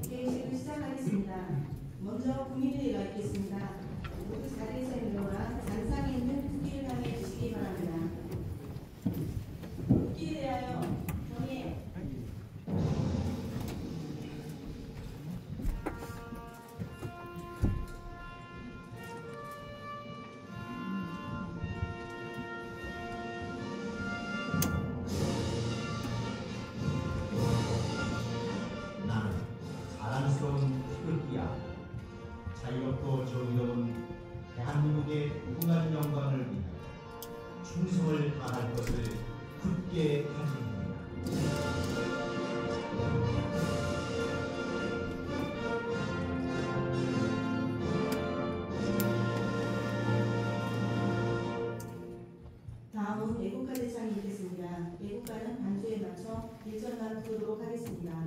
회의식을 시작하겠습니다. 먼저 국민회의가 있겠습니다. 모두 자리에서 일어나 잔상에 있는 국기를 향해 주시기 바랍니다. 국기에 대하여 경의. 나는 자랑스러운 태극기야. 자유롭고 정의로운 대한민국의 무궁한 영광을 위하여 충성을 다할 것을 굳게 다짐합니다. 다음은 애국가 대상이 있겠습니다. 애국가는 반주에 맞춰 1절만 부르도록 하겠습니다.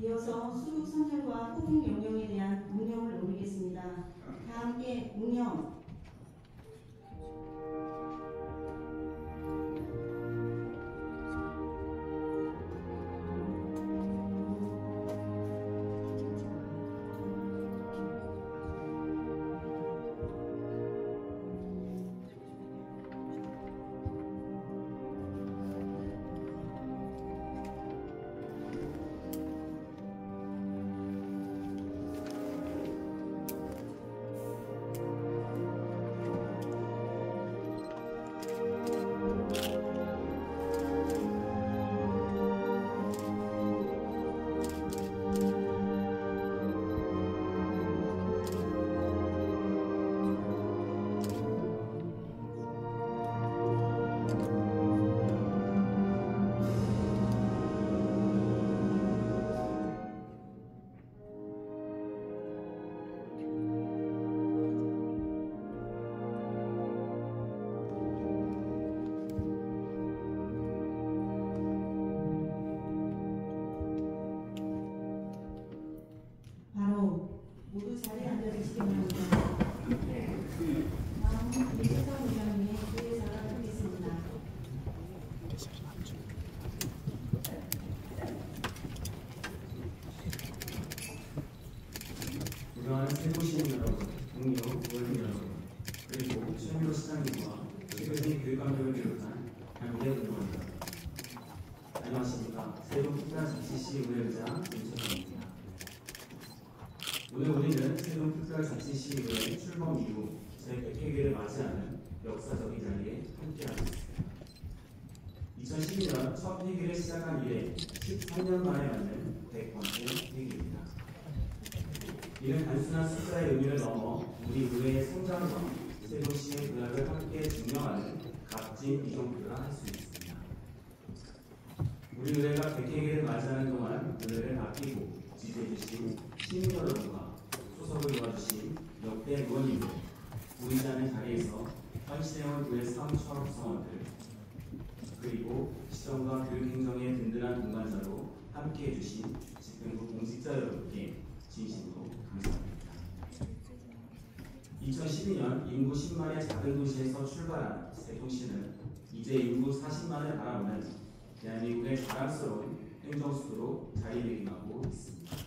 이어서 수국 선열과 호국 영령에 대한 묵념을 올리겠습니다. 다 함께 묵념. 모두 자리에 앉아주시기 바랍니다. 다음 이재성 의장님의 기회사를 하겠습니다. 존경하는 세부시민 여러분, 동료, 의원 여러분, 그리고 최민호 시장님과 최근의 교육감들을 비롯한 한국의 의원들, 안녕하십니까. 세종특별자치시 의회의장 윤석열입니다. 오늘 우리는 세종특별자치시 의회 출범 이후 제100회기를 맞이하는 역사적인 자리에 함께하고 있습니다. 2012년 첫 회기를 시작한 이래 13년 만에 맞는 100번째 회기입니다. 이는 단순한 숫자의 의미를 넘어 우리 의회의 성장과 세종시의 도약을 함께 증명하는 값진 이정표라 할 수 있습니다. 우리 의회가 100회기를 맞이하는 동안 의회를 아끼고 지지해주신 시민 여러분과 소속을 도와주신 역대 의원님들, 보이지 않는 자리에서 헌신해온 의회 사무처업성원들, 그리고 시정과 교육행정의 든든한 동반자로 함께해주신 집행부 공직자 여러분께 진심으로 감사합니다. 2012년 인구 10만의 작은 도시에서 출발한 세종시는 이제 인구 40만을 바라보는 대한민국의 자랑스러운 행정수도로 자리매김하고 있습니다.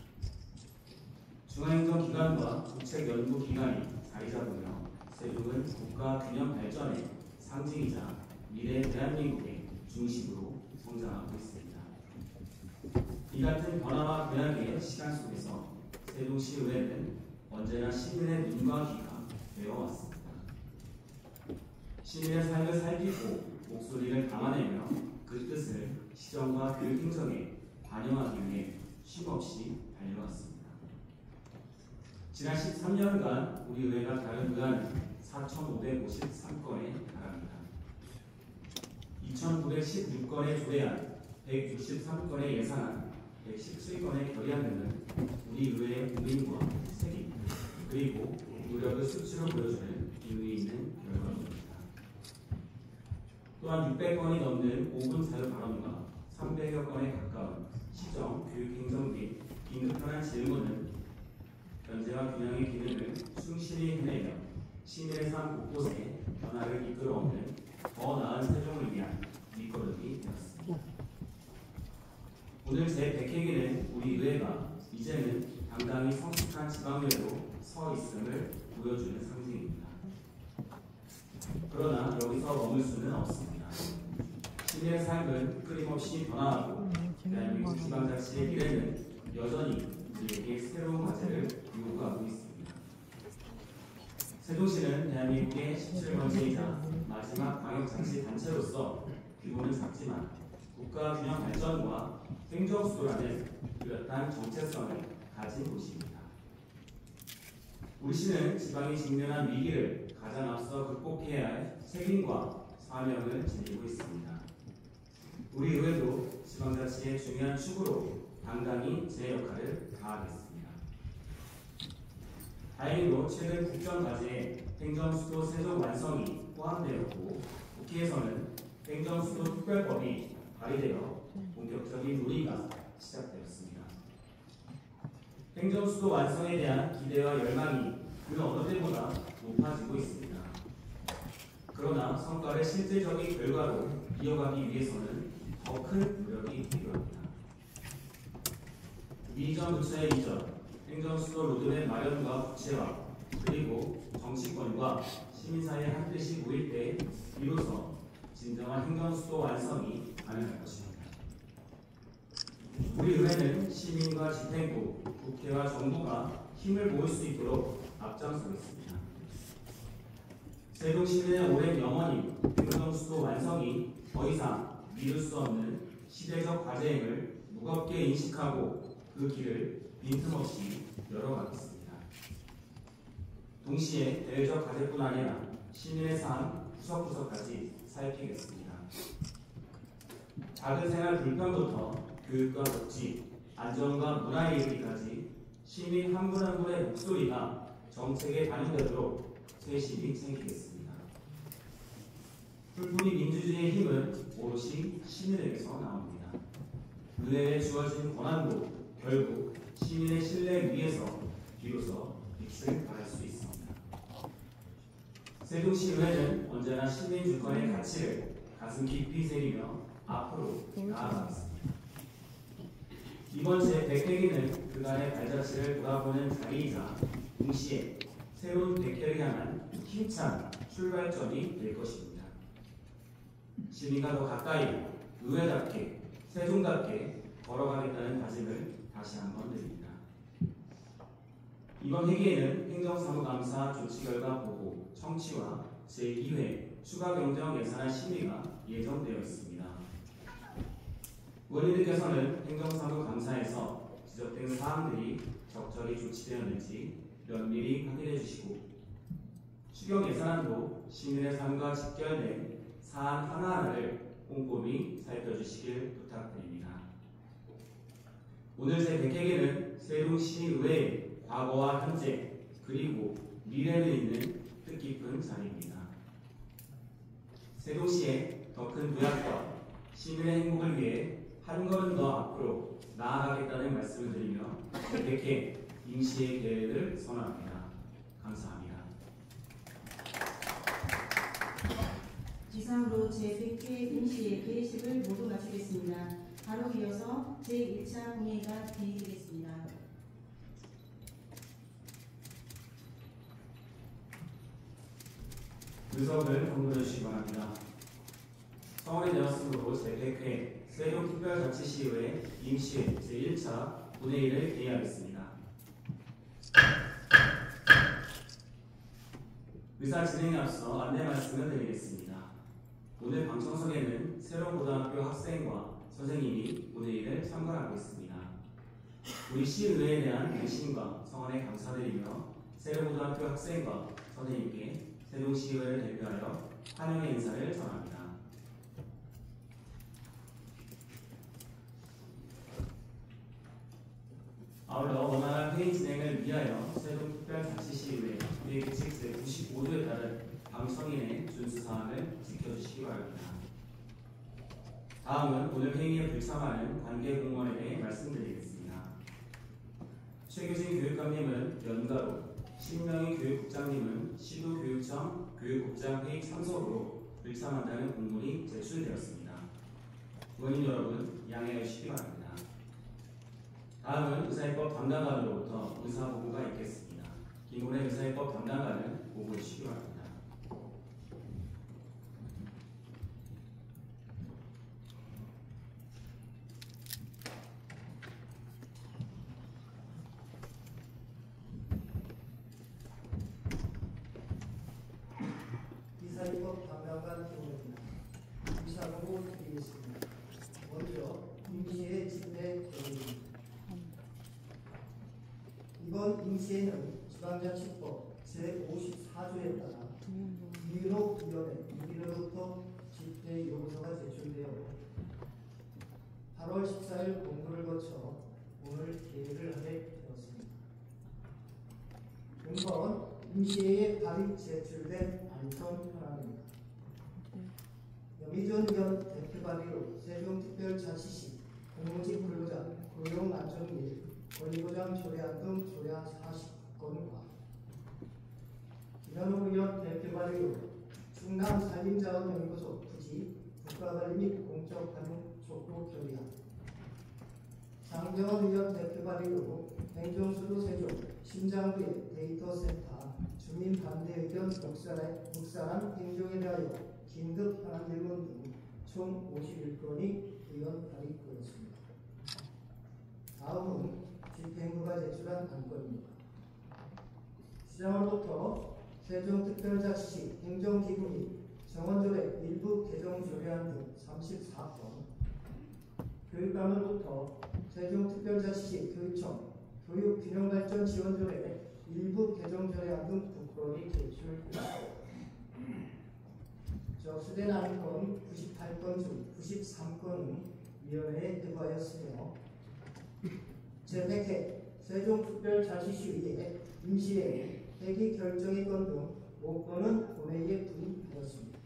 중앙행정기관과 국책연구기관이 자리 잡으며 세종을 세종시는 국가 균형 발전의 상징이자 미래 대한민국의 중심으로 성장하고 있습니다. 이 같은 변화와 변화의 시간 속에서 세종시의회는 언제나 시민의 눈과 귀가 되어왔습니다. 시민의 삶을 살피고 목소리를 담아내며 그 뜻을 시정과 교육 행정에 반영하기 위해 쉼없이 달려왔습니다. 지난 13년간 우리 의회가 다룬 의안은 4,553건에 달합니다. 2,916건의 조례안, 163건의 예산안, 117건의 결의안 등은 우리 의회의 의인과 책임, 그리고 노력을 수치로 보여주는 의미 있는 결과입니다. 또한 600건이 넘는 5분 자유 발언과 300여 건에 가까운 시정, 교육, 행정 및 긴급한 질문은 견제와 균형의 기능을 충실히 해내며 시민의 삶 곳곳에 변화를 이끌어오는 더 나은 세종을 위한 밑거름이 되었습니다. 오늘 제100회기는 우리 의회가 이제는 당당히 성숙한 지방의회로 서 있음을 보여주는 상징입니다. 그러나 여기서 머물 수는 없습니다. 시민의 삶은 끊임없이 변화하고 대한민국 지방자치의 미래는 여전히 우리에게 새로운 과제를 요구하고 있습니다. 세종시는 대한민국의 17번째이자 마지막 광역자치단체로서 규모는 작지만 국가 균형 발전과 행정수도라는 뚜렷한 정체성을 가진 곳입니다. 우리 시는 지방이 직면한 위기를 가장 앞서 극복해야 할 책임과 사명을 지니고 있습니다. 우리 의회도 지방자치의 중요한 축으로 당당히 제 역할을 다하겠습니다. 다행히도 최근 국정과제에 행정수도 세종 완성이 포함되었고 국회에서는 행정수도 특별법이 발의되어 본격적인 논의가 시작되었습니다. 행정수도 완성에 대한 기대와 열망이 그 어느 때보다 높아지고 있습니다. 그러나 성과를 실질적인 결과로 이어가기 위해서는 더 큰 노력이 필요합니다. 이전 부처의 이전, 행정수도 로드맵 마련과 구체화, 그리고 정치권과 시민사회 한 뜻이 모일 때 비로소 진정한 행정수도 완성이 가능할 것입니다. 우리 의회는 시민과 집행부, 국회와 정부가 힘을 모을 수 있도록 앞장서겠습니다. 세종 시민의 오랜 영원인 행정수도 완성이 더 이상 미룰 수 없는 시대적 과제임을 무겁게 인식하고 그 길을 빈틈없이 열어가겠습니다. 동시에 대외적 과제뿐 아니라 시민의 삶 구석구석까지 살피겠습니다. 작은 생활 불편부터 교육과 복지, 안전과 문화에 이르기까지 시민 한 분 한 분의 목소리가 정책에 반영되도록 세심히 챙기겠습니다. 풀뿌리 민주주의의 힘은 오롯이 시민에게서 나옵니다. 의회에 주어진 권한도 결국 시민의 신뢰 위에서 비로소 빛을 발할 수 있습니다. 세종시 의회는 언제나 시민 주권의 가치를 가슴 깊이 새기며 앞으로 나아가겠습니다. 이번 제100회기는 그간의 발자취를 돌아보는 자리이자 동시에 새로운 100회를 향한 힘찬 출발점이 될 것입니다. 시민과 더 가까이 의회답게 세종답게 걸어가겠다는 다짐을 다시 한번 드립니다. 이번 회기에는 행정사무감사 조치결과 보고 청취와 제2회 추가경정 예산안 심의가 예정되어 있습니다. 의원님들께서는 행정사무감사에서 지적된 사항들이 적절히 조치되었는지 면밀히 확인해 주시고 추경 예산안도 시민의 삶과 직결된 사안 하나하나를 꼼꼼히 살펴주시길 부탁드립니다. 오늘 제100회기는 세종시의회의 과거와 현재 그리고 미래를 잇는 뜻깊은 자리입니다. 세종시의 더 큰 도약과 시민의 행복을 위해 한 걸음 더 앞으로 나아가겠다는 말씀을 드리며 제100회 임시의 계획을 선언합니다. 감사합니다. 이상으로 제100회 임시의 개회식을 모두 마치겠습니다. 바로 이어서 제1차 공회가 개의되겠습니다. 의석을 공부해 주시기 바랍니다. 성원이 되었으므로 제100회 세종특별자치시의회 임시회 제1차 본회의를 개의하겠습니다. 의사 진행에 앞서 안내 말씀을 드리겠습니다. 오늘 방청석에는 세종고등학교 학생과 선생님이 본회의를 참관하고 있습니다. 우리 시의회에 대한 관심과 성원에 감사드리며 세종고등학교 학생과 선생님께 세종시의회를 대표하여 환영의 인사를 전합니다. 아울러 원활한 회의 진행을 위하여 세종특별자치시의회 회의규칙 제95조에 따른 방청인의 준수사항을 지켜주시기 바랍니다. 다음은 오늘 회의에 불참하는 관계 공무원에 대해 말씀드리겠습니다. 최규진 교육감님은 연가로, 신명희 교육국장님은 시도교육청 교육국장 회의 참석으로 불참한다는 공문이 제출되었습니다. 의원님 여러분 양해해 주시기 바랍니다. 다음은 의사입법 담당관으로부터 의사보고가 있겠습니다. 김문혜 의사입법 담당관을 보고해 주시기 바랍니다. 의사입법 담당관 김문혜입니다. 의사보고 드리겠습니다. 먼저 임시회 집회 계획입니다. 이번 임시회는 지방자치법 제54조에 따라 이윤옥위원회 유기로부터 집회 요구서가 제출되어 8월 14일 공고를 거쳐 오늘 개회를 하게 되었습니다. 이번 임시회에 발의 제출된 안건 현황입니다. 여미전 의원 대표 발의로 세종특별자치시 공무직 근로자 고용안정 및 권리보장 조례안 등 조례안 40건과 김현우 의원 대표 발의로 충남 산림자원연구소 부지 국가관리 및 공적활용 촉구 결의안, 장병원 의원 대표 발의로 행정수도 세종 심장부의 데이터센터 주민 반대 의견 묵살한 행정에 대하여 긴급 현안 질문 등 총 51건이 의원 발의되었습니다. 다음은 집행부가 제출한 안건입니다. 시장으로부터 세종특별자치시 행정기구 및 정원조례 일부 개정 조례안 등 34건, 교육감으로부터 세종특별자치시 교육청 교육균형발전지원조례 일부 개정 조례안 등 9건이 제출되었습니다. 접수된 안건 98건 중 93건은 위원회에 회부하였으며 제100회 세종특별자치시의회 임시회의 회기 결정의 건 등 5건은 본회의에 부임하였습니다.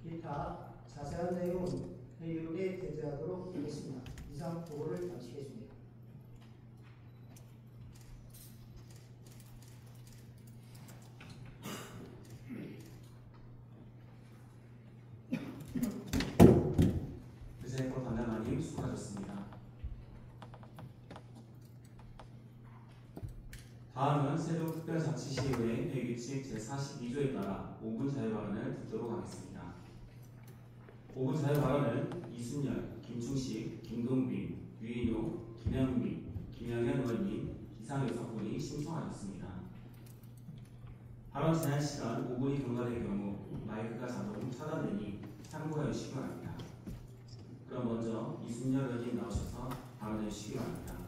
기타 자세한 내용은 회의록에 게재하도록 하겠습니다. 이상 보고를 마치겠습니다. 의사입법 담당관님 수고하셨습니다. 다음은 세종특별자치시의회 회의규칙 제42조에 따라 5분 자유발언을 듣도록 하겠습니다. 5분 자유발언을 이순열, 김충식, 김동빈, 유인호, 김영미, 김영현 의원님, 이상효석 분이 신청하셨습니다. 발언 제한 시간 5분이 경과될 경우 마이크가 자동 차단되니 참고해 주시기 바랍니다. 그럼 먼저 이순열 의원님 나오셔서 발언해 주시기 바랍니다.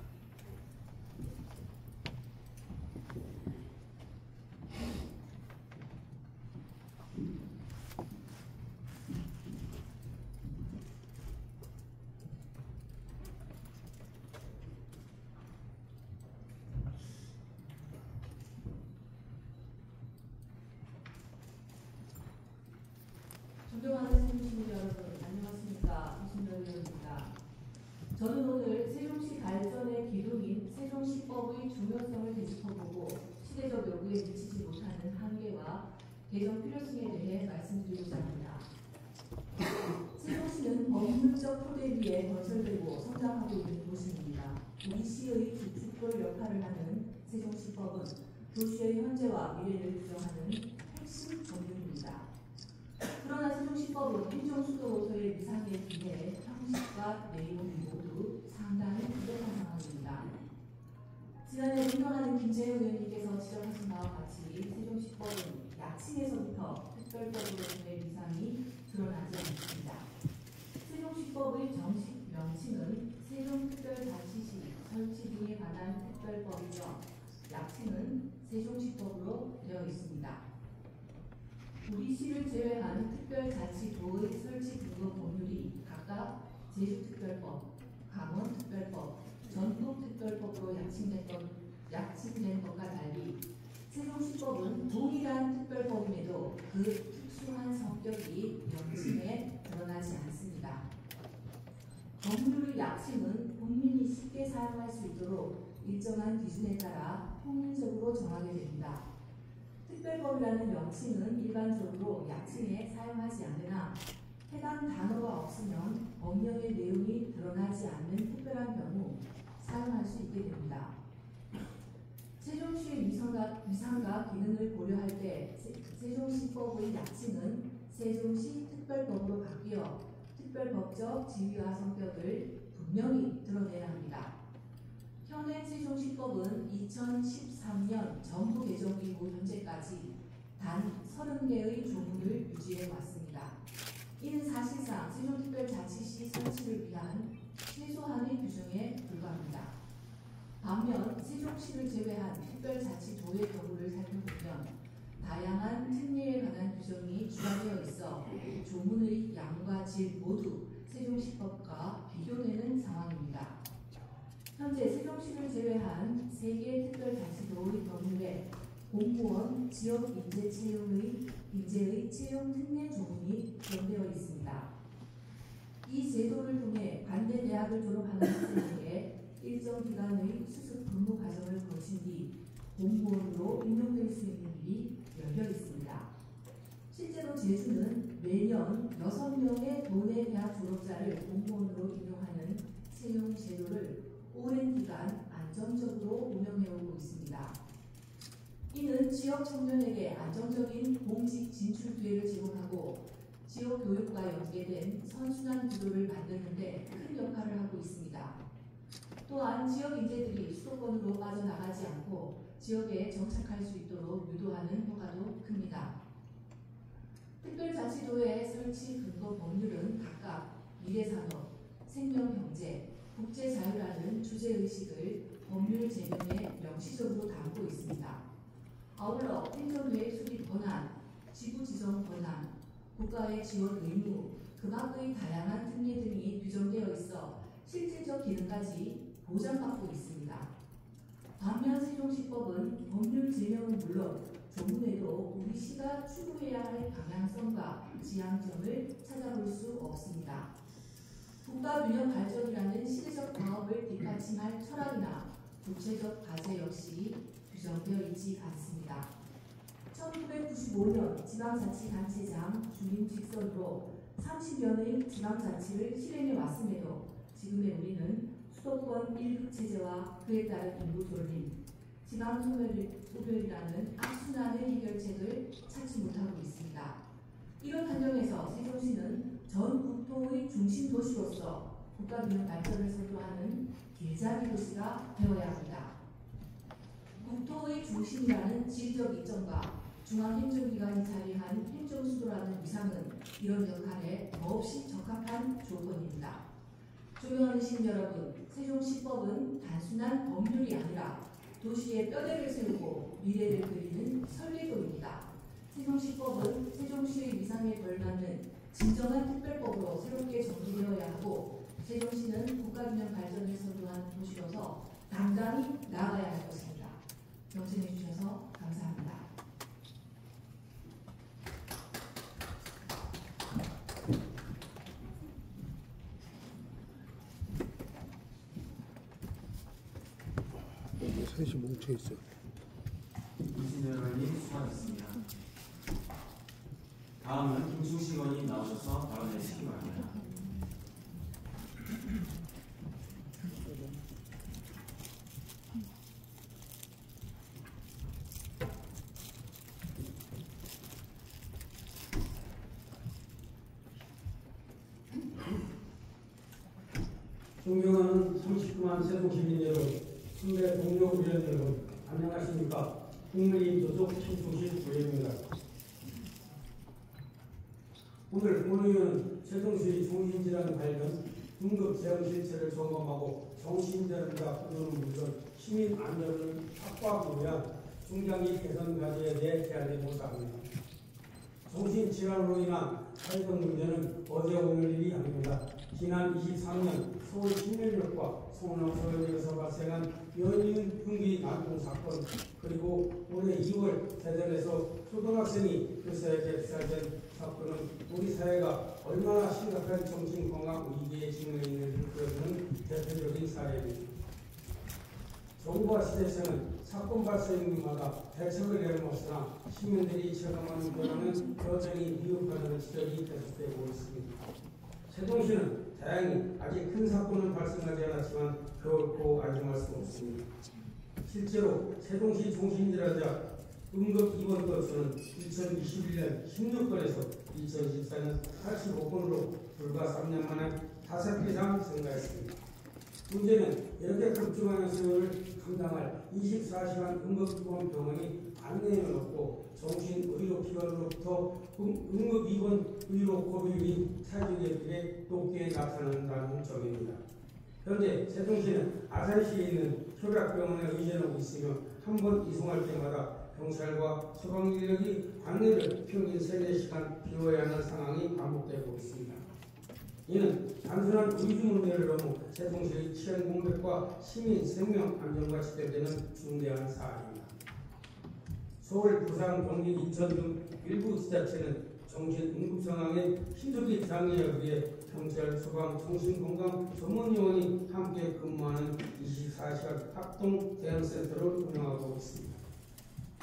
존경하는 세종시민 여러분, 안녕하십니까. 이순열 의원입니다. 저는 오늘 세종시 발전의 기둥인 세종시법의 중요성을 되짚어보고 시대적 요구에 미치지 못하는 한계와 개정 필요성에 대해 말씀드리고자 합니다. 세종시는 법률적 토대 위에 건설되고 성장하고 있는 도시입니다. 우리 시의 주축돌 역할을 하는 세종시법은 도시의 현재와 미래를 규정하는 핵심 법률입니다. 바와 같이 세종시법은 약칭에서부터 특별법으로 될 이상이 드러나지 않습니다. 세종시법의 정식 명칭은 세종특별자치시 설치 등에 관한 특별법이며 약칭은 세종시법으로 되어 있습니다. 우리 시를 제외한 특별자치도의 설치 근거 법률이 각각 제주특별법, 강원특별법, 전국특별법으로 약칭된 것과 달리 세종시법은 동일한 특별법임에도 그 특수한 성격이 명칭에 드러나지 않습니다. 법률의 약칭은 국민이 쉽게 사용할 수 있도록 일정한 기준에 따라 통일적으로 정하게 됩니다. 특별법이라는 명칭은 일반적으로 약칭에 사용하지 않으나 해당 단어가 없으면 법령의 내용이 드러나지 않는 특별한 경우 사용할 수 있게 됩니다. 세종시의 위상과 기능을 고려할 때 세종시법의 약칭은 세종시 특별법으로 바뀌어 특별법적 지위와 성격을 분명히 드러내야 합니다. 현행 세종시법은 2013년 정부 개정 이후 현재까지 단 30개의 조문을 유지해 왔습니다. 이는 사실상 세종특별자치시 설치를 위한 최소한의 규정에 불과합니다. 반면 세종시를 제외한 특별자치도의 경우를 살펴보면 다양한 특례에 관한 규정이 추가되어 있어 조문의 양과 질 모두 세종시법과 비교되는 상황입니다. 현재 세종시를 제외한 3개 특별자치도의 경우에 공무원 지역인재의 채용 특례 조문이 정되어 있습니다. 이 제도를 통해 관대 대학을 졸업하는 학생에게 일정 기간의 수습 근무 과정을 거친 뒤 공무원으로 임용될 수 있는 일이 열려 있습니다. 실제로 제주는 매년 6명의 도내 대학 졸업자를 공무원으로 임용하는 채용 제도를 오랜 기간 안정적으로 운영해오고 있습니다. 이는 지역 청년에게 안정적인 공직 진출 기회를 제공하고 지역 교육과 연계된 선순환 구조를 만드는 데 큰 역할을 하고 있습니다. 또한 지역 인재들이 수도권으로 빠져나가지 않고 지역에 정착할 수 있도록 유도하는 효과도 큽니다. 특별자치도의 설치 근거 법률은 각각 미래산업, 생명경제, 국제자유라는 주제의식을 법률 제명에 명시적으로 담고 있습니다. 아울러 행정계획 수립 권한, 지구지정 권한, 국가의 지원 의무, 그 밖의 다양한 특례 등이 규정되어 있어 실질적 기능까지 보장받고 있습니다. 반면 세종시법은 법률 제명은 물론 조문에도 우리 시가 추구해야 할 방향성과 지향점을 찾아볼 수 없습니다. 국가균형 발전이라는 시대적 과업을 뒷받침할 철학이나 구체적 과제 역시 규정되어 있지 않습니다. 1995년 지방자치단체장 주민 직선으로 30년의 지방자치를 실행해 왔음에도 지금의 우리는 수도권 1급 체제와 그에 따른 인구 조림, 지방소멸이라는 악순환의 해결책을 찾지 못하고 있습니다. 이런 환경에서 세종시는 전 국토의 중심 도시로서 국가균형 발전을 선도하는 길잡이 도시가 되어야 합니다. 국토의 중심이라는 지리적 이점과 중앙행정기관이 자리한 행정수도라는 위상은 이런 역할에 더없이 적합한 조건입니다. 존경하는 시민 여러분, 세종시법은 단순한 법률이 아니라 도시의 뼈대를 세우고 미래를 그리는 설계도입니다. 세종시법은 세종시의 위상에 걸맞는 진정한 특별법으로 새롭게 정비되어야 하고 세종시는 국가균형 발전을 선도한 도시로서 당당히 나아가야 할 것입니다. 경청해 주셔서 감사합니다. 셋이 뭉쳐 있어. 이진열 의원님 수고하셨습니다. 다음은 김충식 의원님 나오셔서 발언해 주시기 바랍니다. 존경하는 39만 세종 시민 여러분, 선배 동료 의원 여러분, 안녕하십니까? 국민조속 신통실 부회입니다. 오늘 본의원은 세종시 정신질환 관련 응급 대응 실체를 점검하고 정신질환자 보호는 물론 시민 안전을 확보하기 위한 중장기 개선 과제에 대해 제안해보고자 합니다. 정신질환으로 인한 사회적 문제는 어제 오늘 일이 아닙니다. 지난 23년 서울 신면역과 성남 서현역에서 발생한 연이은 흉기 난동 사건, 그리고 올해 2월 대전에서 초등학생이 교사에게 피살된 사건은 우리 사회가 얼마나 심각한 정신건강 위기에 직면해 있는지를 보여주는 대표적인 사례입니다. 정부와 시대에서는 사건 발생마다 대책을 내놓았으나 시민들이 체감하는 변화는 여전히 미흡하다는 지적이 계속되고 있습니다. 세종시는 다행히 아직 큰 사건은 발생하지 않았지만 결코 안심할 수 없습니다. 실제로 세종시 정신질환자 응급 입원 건수는 2021년 16건에서 2024년 85건으로 불과 3년 만에 5배 이상 증가했습니다. 문제는 이렇게 급증하는 수요를 감당할 24시간 응급입원 병원이 안내에는 없고 정신의료기관으로부터 응급입원 의료 고비율이 사회적에 비해 높게 나타난다는 점입니다. 현재 세종시는 아산시에 있는 협약병원에 의존하고 있으며 한 번 이송할 때마다 경찰과 소방 인력이 관내를 평균 3-4시간 비워야 하는 상황이 반복되고 있습니다. 이는 단순한 의주 문제를 넘어 세종시의 치안 공백과 시민 생명 안전과 직결되는 중대한 사안입니다. 서울, 부산, 경기, 인천 등 일부 지자체는 정신 응급 상황에 신속히 장애하기 위해 경찰, 소방, 정신건강 전문요원이 함께 근무하는 24시간 합동 대응센터를 운영하고 있습니다.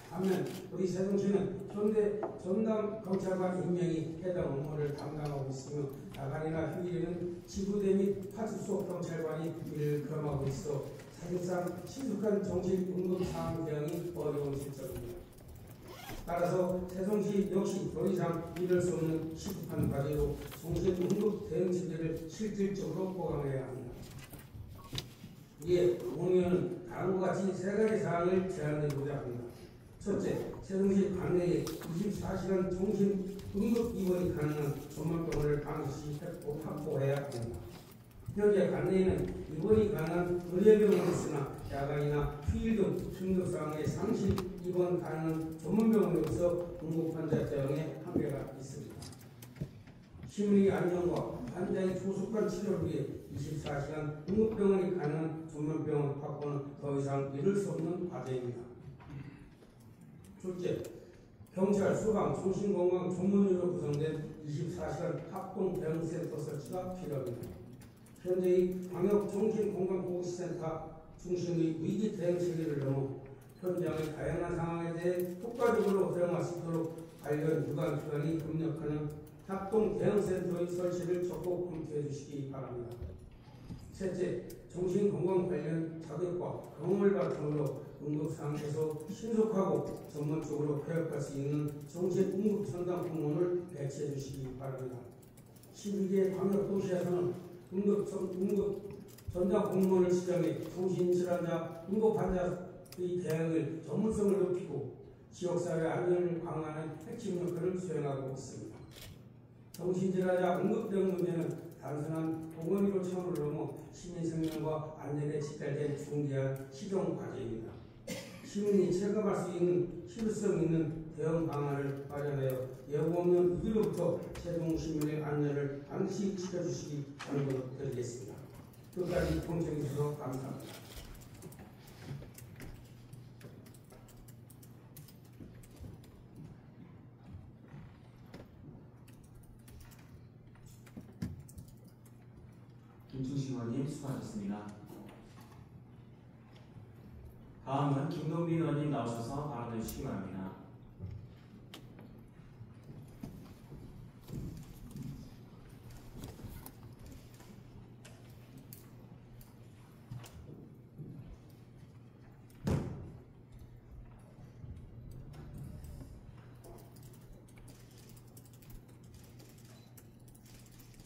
반면 우리 세종시는 현재 전담 경찰관 임명이 해당 업무를 담당하고 있으며 야간이나 휴일에는 지구대 및 파출소 경찰관이 이를 겸하고 있어 사실상 신속한 정신 응급 상황 대응이 어려운 실정입니다. 따라서 세종시 역시 더 이상 이럴 수 없는 시급한 과제로 정신 응급 대응 체계를 실질적으로 보강해야 합니다. 이에 본의원은 다음과 같이 3가지 사항을 제안해보자 합니다. 첫째, 세종시 관내에 24시간 정신 응급 입원이 가능한 전문병원을 반드시 확보해야 합니다. 현재 관내에는 입원이 가능한 의료병원이 있으나 야간이나 휴일 등 긴급 상황에 상시 입원 가능한 전문병원이 없어 응급 환자 대응에 한계가 있습니다. 시민의 안전과 환자의 조속한 치료를 위해 24시간 응급병원이 가능한 전문병원 확보는 더 이상 이룰 수 없는 과제입니다. 둘째, 경찰, 소방, 정신건강 전문의로 구성된 24시간 합동 대응센터 설치가 필요합니다. 현재의 광역정신건강보호센터 중심의 위기 대응 체계를 넘어 현장의 다양한 상황에 대해 효과적으로 대응할 수 있도록 관련 유관기관이 협력하는 합동 대응센터의 설치를 적극 검토해 주시기 바랍니다. 셋째, 정신건강 관련 자격과 경험을 바탕으로 응급상황에서 신속하고 전문적으로 개혁할 수 있는 정신응급 전담 공무원을 배치해 주시기 바랍니다. 12개 광역도시에서는 응급 전담 공무원을 지정해 정신질환자 응급 환자의 대응을 전문성을 높이고 지역사회 안전을 강화하는 핵심 역할을 수행하고 있습니다. 정신질환자 응급 대응 문제는 단순한 보건의료 차원을 넘어 시민 생명과 안전에 직결된 중대한 실용 과제입니다. 시민이 체감할 수 있는 실효성 있는 대응 방안을 마련하여 예고 없는 위기로부터 세종 시민의 안전을 반드시 지켜주시기 당부드리겠습니다. 끝까지 동참해 주셔서 감사합니다. 김충식 의원님 수고하셨습니다. 다음은 김동빈 의원님 나오셔서 발언해 주시기 바랍니다.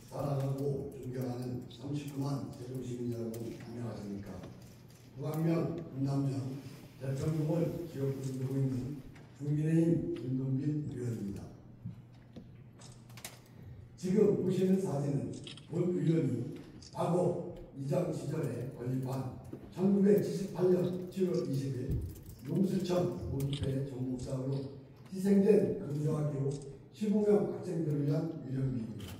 사랑하고 존경하는 39만 세종시민 여러분 안녕하십니까. 부광면, 분남면, 대청동을 지역구성하고 있는 국민의힘 김동빈 의원입니다. 지금 보시는 사진은 본 의원이 과거 이장 시절에 건립한 1978년 7월 20일 용수천 모집회 종목사업으로 희생된 금중학교 15명 학생들을 위한 위령비입니다.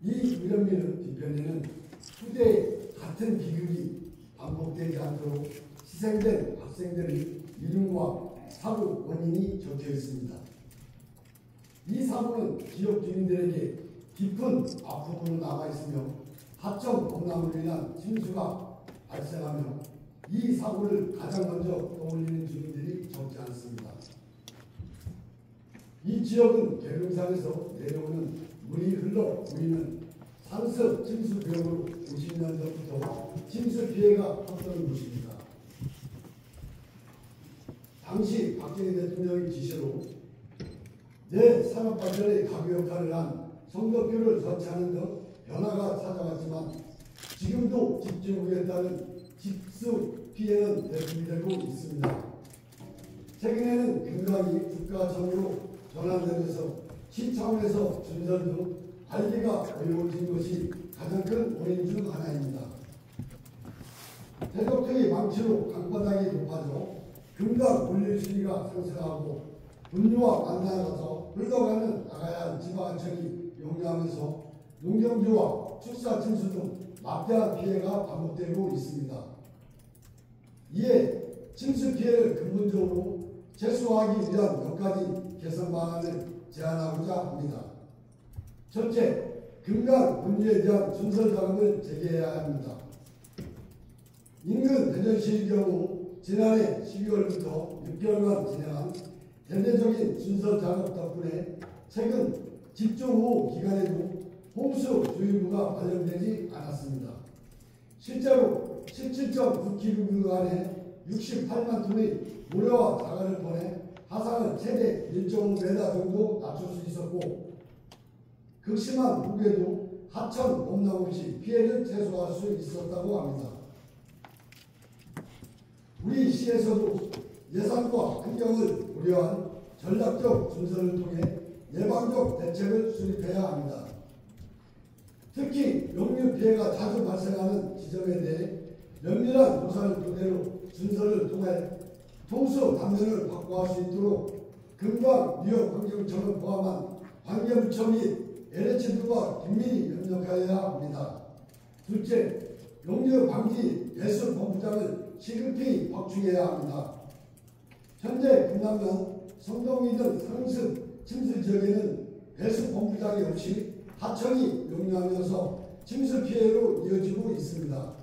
이 위령비는 뒤편에는 후대의 같은 비극이 반복되지 않도록 희생된 학생들의 이름과 사고 원인이 적혀 있습니다. 이 사고는 지역 주민들에게 깊은 아픔으로 남아있으며 하천 범람으로 인한 침수가 발생하며 이 사고를 가장 먼저 떠올리는 주민들이 적지 않습니다. 이 지역은 계룡산에서 내려오는 물이 흘러 보이는 산성 침수벽으로 50년 전부터 침수 피해가 컸던 곳입니다. 당시 박정희 대통령의 지시로 내산업발전의 가구 역할을 한 성덕교를 설치하는 등 변화가 찾아왔지만 지금도 집중호우에 따른 집수 피해는 계속되고 있습니다. 최근에는 금강이 국가정으로 전환되면서 시 차원에서 준설 등 관리가 어려워진 것이 가장 큰 원인 중 하나입니다. 대덕통의 망치로 강바닥이 높아져 금강 물릴 수위가 상승하고 분류와 만나서 흘러가는 나가야 할 지방하천이 용량하면서 농경지와 축사 침수 등 막대한 피해가 반복되고 있습니다. 이에 침수 피해를 근본적으로 최소화하기 위한 몇 가지 개선 방안을 제안하고자 합니다. 첫째, 금강 분류에 대한 준설 작업을 재개해야 합니다. 인근 대전시의 경우 지난해 12월부터 6개월간 진행한 대대적인 준설 작업 덕분에 최근 집중호우 기간에도 홍수 주의보가 발령되지 않았습니다. 실제로 17.9km 안에 68만 톤의 모래와 자갈을 보내 하상을 최대 1.5m 정도 낮출 수 있었고 극심한 폭우에도 하천 범람 없이 피해를 최소화할 수 있었다고 합니다. 우리 시에서도 예산과 환경을 고려한 전략적 준설을 통해 예방적 대책을 수립해야 합니다. 특히 용류 피해가 자주 발생하는 지점에 대해 면밀한 조사를 토대로 준설을 통해 통수 당면을 확보할 수 있도록 금강 위협 환경청을 포함한 관계부처 및 LH들과 긴밀히 협력하여야 합니다. 둘째, 용류 방지 배수 본부장을 시급히 확충해야 합니다. 현재 금남면, 성동리 등 상습 침수 지역에는 배수 본부장이 없이 하천이 용류하면서 침수 피해로 이어지고 있습니다.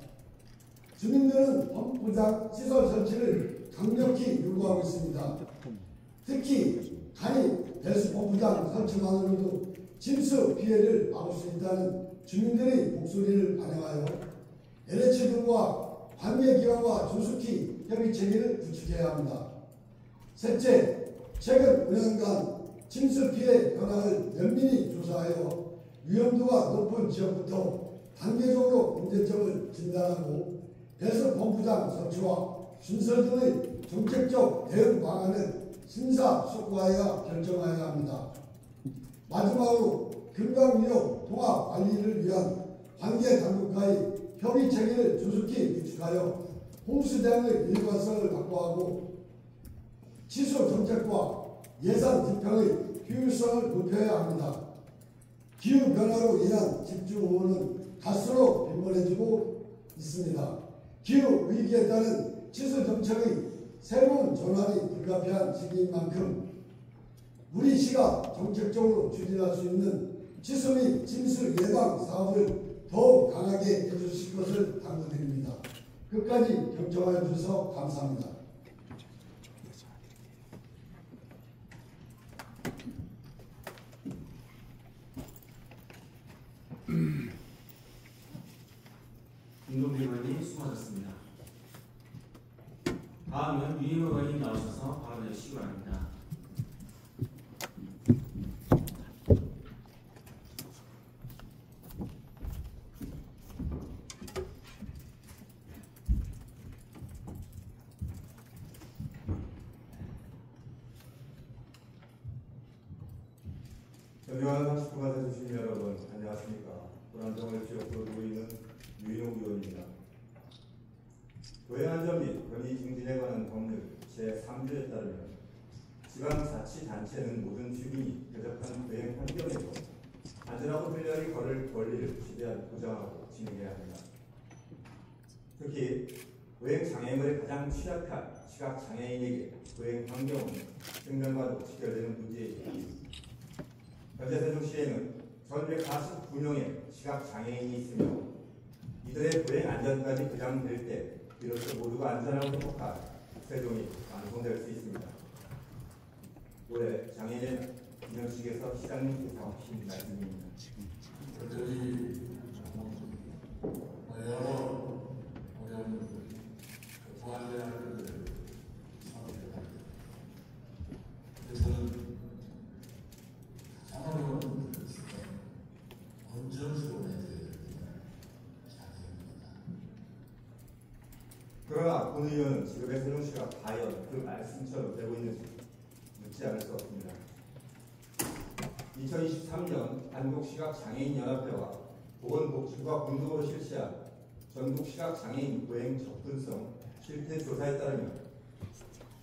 주민들은 본부장 시설 설치를 강력히 요구하고 있습니다. 특히 간이 배수 본부장 설치만으로도 침수 피해를 막을 수 있다는 주민들의 목소리를 반영하여 LH 등과 관계기관과 조속히 협의 체계를 구축해야 합니다. 셋째, 최근 5년간 침수 피해 현황을 면밀히 조사하여 위험도가 높은 지역부터 단계적으로 문제점을 진단하고 배수 본부장 설치와 준설 등의 정책적 대응 방안을 심사숙고하여 결정하여야 합니다. 마지막으로 금강위협 통합 관리를 위한 관계 당국과의 협의 체계를 조속히 구축하여 홍수 대응의 일관성을 확보하고 취소 정책과 예산 집행의 효율성을 높여야 합니다. 기후 변화로 인한 집중호우는 갈수록 빈번해지고 있습니다. 기후 위기에 따른 취소 정책의 새로운 전환이 불가피한 시기인 만큼 우리 시가 정책적으로 추진할 수 있는 취소 및 침수 예방 사업을 더욱 강하게 해주실 것을 당부드립니다. 끝까지 경청하여 주셔서 감사합니다. 김동빈 의원님 수고하셨습니다. 다음은 유임 의원님 나오셔서 발언해 주시기 바랍니다. 존경하는 39만 세주신 여러분, 안녕하십니까. 불안정을 지역으로 누리는 유인옥 의원입니다. 교회안전 및 권위 증진에 관한 법률 제3조에 따르면 지방자치단체는 모든 주민이 쾌적한 여행 환경에서 안전하고 편리하게 걸을 권리를 최대한 보장하고 진행해야 합니다. 특히 보행 장애물에 가장 취약한 시각장애인에게 보행 환경은 생명과도 직결되는 문제이다. 현재 세종시에는 전 149명의 시각장애인이 있으며 이들의 보행 안전까지 보장될 때 비로소 모두가 안전하고 행복한 세종이 완성될 수 있습니다. 올해 장애인 기념식에서 시장님께서 하신 말씀입니다. 저희 여러 어려운 부활대학교를 사업해요. 저는 가장 어려운 분들을 언제스러운 애들이 장애입니다. 그러나 본 의원은 지금의 세종시가 과연 그 말씀처럼 되고 있는지 묻지 않을 수 없습니다. 2023년 한국시각장애인연합회와 보건복지부가 공동으로 실시한 전국시각장애인 보행 접근성 실태조사에 따르면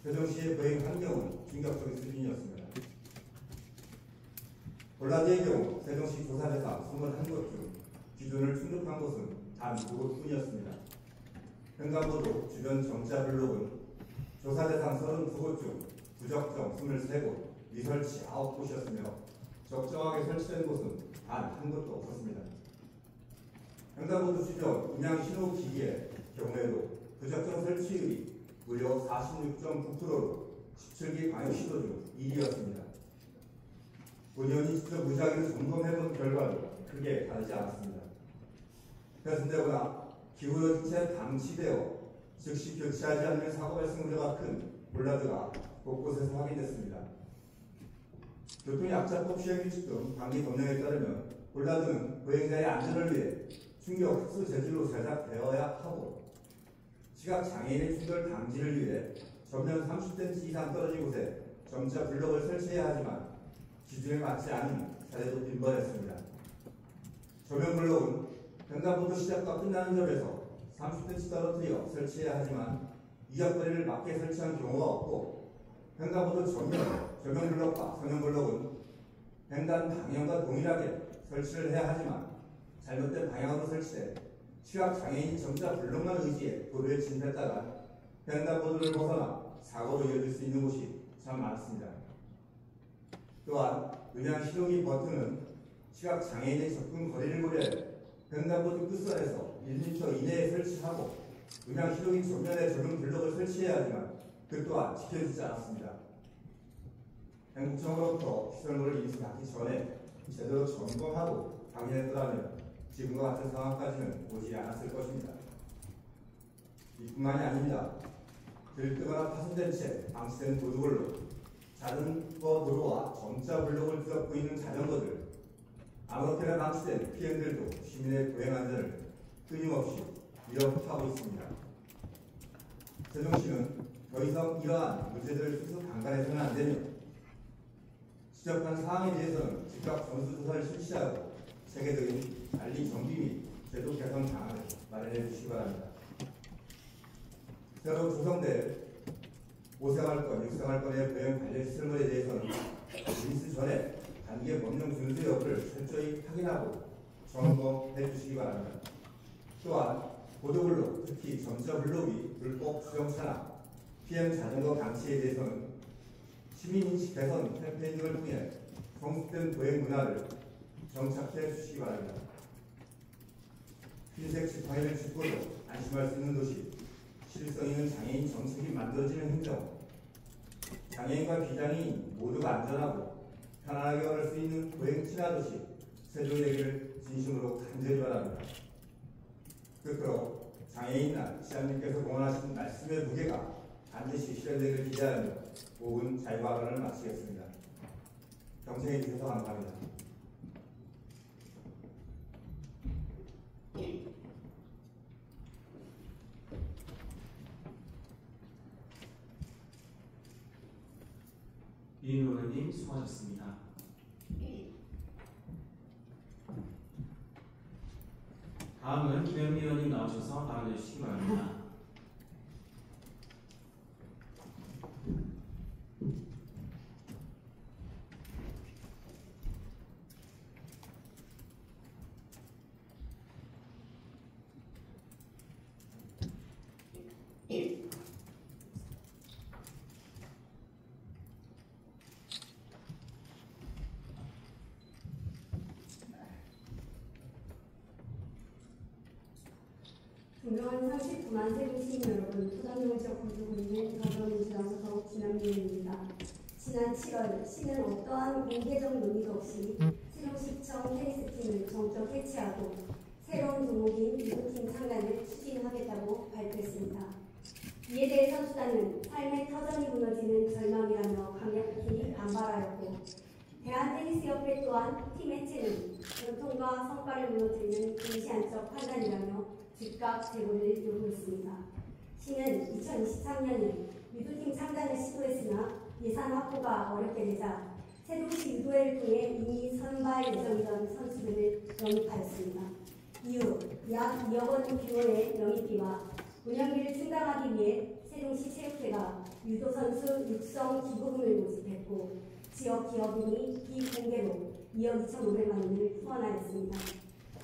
세종시의 보행 환경은 충격적인 수준이었습니다. 볼라드의 경우 세종시 조사 대상 21곳 중 기준을 충족한 곳은 단 2곳뿐이었습니다. 횡단보도 주변 정자 블록은 조사 대상 32곳 중 부적정 23곳, 미설치 9곳이었으며 적정하게 설치된 곳은 단 한 곳도 없었습니다. 횡단보도 주변 음향 신호 기기의 경우에도 부적정 설치율이 무려 46.9%로 17기 광역시도 중 1위였습니다. 본의원이 직접 무작위로 점검해본 결과도 크게 다르지 않았습니다. 훼손되거나 기울어진 채 방치되어 즉시 교체하지 않는 사고 발생 우려가 큰 볼라드가 곳곳에서 확인됐습니다. 교통약자법 시행규칙 등 방기 법령에 따르면 볼라드는 보행자의 안전을 위해 충격 흡수 재질로 제작되어야 하고 시각장애인의 충돌 방지를 위해 전면 30cm 이상 떨어진 곳에 점자 블록을 설치해야 하지만 기준에 맞지 않은 사례도 빈번했습니다. 전면 블록은 횡단보도 시작과 끝나는 점에서 30cm 떨어뜨려 설치해야 하지만 이적거리를 맞게 설치한 경우가 없고 횡단보도 전면 블록과 선형 블록은 횡단 방향과 동일하게 설치를 해야 하지만 잘못된 방향으로 설치돼 시각장애인 점자 블록만 의지해 도로에 진입했다가 횡단보도를 벗어나 사고로 이어질 수 있는 곳이 참 많습니다. 또한 음향 신호기 버튼은 시각장애인의 접근 거리를 고려해 횡단보도 끝선에서 1m 이내에 설치하고 음향 신호기 전면에 전용 블록을 설치해야 하지만 그 또한 지켜지지 않았습니다. 행복청으로부터 시설물을 인수받기 전에 제대로 점검하고 확인했더라면 지금과 같은 상황까지는 오지 않았을 것입니다. 이뿐만이 아닙니다. 들뜨거나 파손된 채 방치된 보도블록, 자전거 도로와 점자 블록을 뒤덮고 있는 자전거들, 아무렇게나 방치된 피해들도 시민의 보행 안전을 끊임없이 위협하고 있습니다. 세종시는 더 이상 이러한 문제들을 수습 강간해서는 안 되며 지적한 사항에 대해서는 즉각 전수조사를 실시하고 세계적인 관리 정비 및 제도 개선 방안을 마련해 주시기 바랍니다. 새로 조성될 5생활권, 6생활권의 보행 관련 시설물에 대해서는 인수 전에 단계 법령 준수 여부를 철저히 확인하고 점검해 주시기 바랍니다. 또한 보도블록, 특히 점자 블록이 불법 주정차나 PM 자전거 방치에 대해서는 시민인식 개선 캠페인 등을 통해 성숙된 보행 문화를 정착해 주시기 바랍니다. 흰색 지팡이를 짚고도 안심할 수 있는 도시, 실성 있는 장애인 정책이 만들어지는 행정, 장애인과 비장애인 모두가 안전하고 편안하게 걸을 수 있는 보행 친화 도시, 세종이 되기를 진심으로 간절히 바랍니다. 끝으로 장애인날 시장님께서 공언하신 말씀의 무게가 반드시 실현되기를 기대하며 5분 자유발언을 마치겠습니다. 경청해 주셔서 감사합니다. 유인 의원님 수고하셨습니다. 다음은 김현미 의원님 나오셔서 발언해 주시기 바랍니다. 존경하는 39만 세종시민 여러분, 토단동 지역 거주고 있는 더불어민주당 소속 김현미입니다. 지난 7월 시는 어떠한 공개적 논의도 없이 세종시청 테니스팀을 정적 해체하고 새로운 종목인 유도팀 창단을 추진하겠다고 발표했습니다. 이에 대해 선수단은 삶의 터전이 무너지는 절망이라며 강력히 반발하였고, 대한테니스협회 또한 팀 해체는 전통과 성과를 무너뜨리는 임시한적 판단이라며 즉각 재고를 요구했습니다. 시는 2023년에 유도팀 창단을 시도했으나 예산 확보가 어렵게 되자 세종시 유도회를 통해 이미 선발 예정이던 선수들을 영입하였습니다. 이후 약 2억 원 규모의 영입비와 운영비를 충당하기 위해 세종시 체육회가 유도 선수 육성 기부금을 모집했고, 지역 기업인이 비공개로 2억 2,500만 원을 후원하였습니다.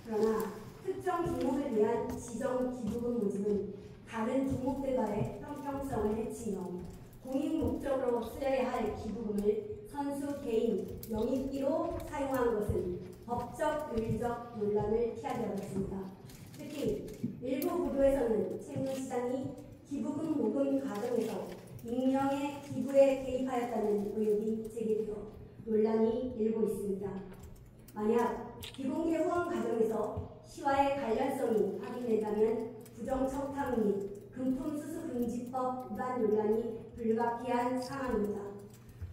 그러나 특정 종목을 위한 지정 기부금 모집은 다른 종목들과의 형평성을 해치며 공익 목적으로 쓰여야 할 기부금을 선수 개인 영입비로 사용한 것은 법적 윤리적 논란을 피하기 어렵습니다. 특히 일부 보도에서는 최은호 시장이 기부금 모금 과정에서 익명의 기부에 개입하였다는 의혹이 제기되어 논란이 일고 있습니다. 만약 비공개 후원 과정에서 시와의 관련성이 확인된다면 부정청탁 및 금품수수금지법 위반 논란이 불가피한 상황입니다.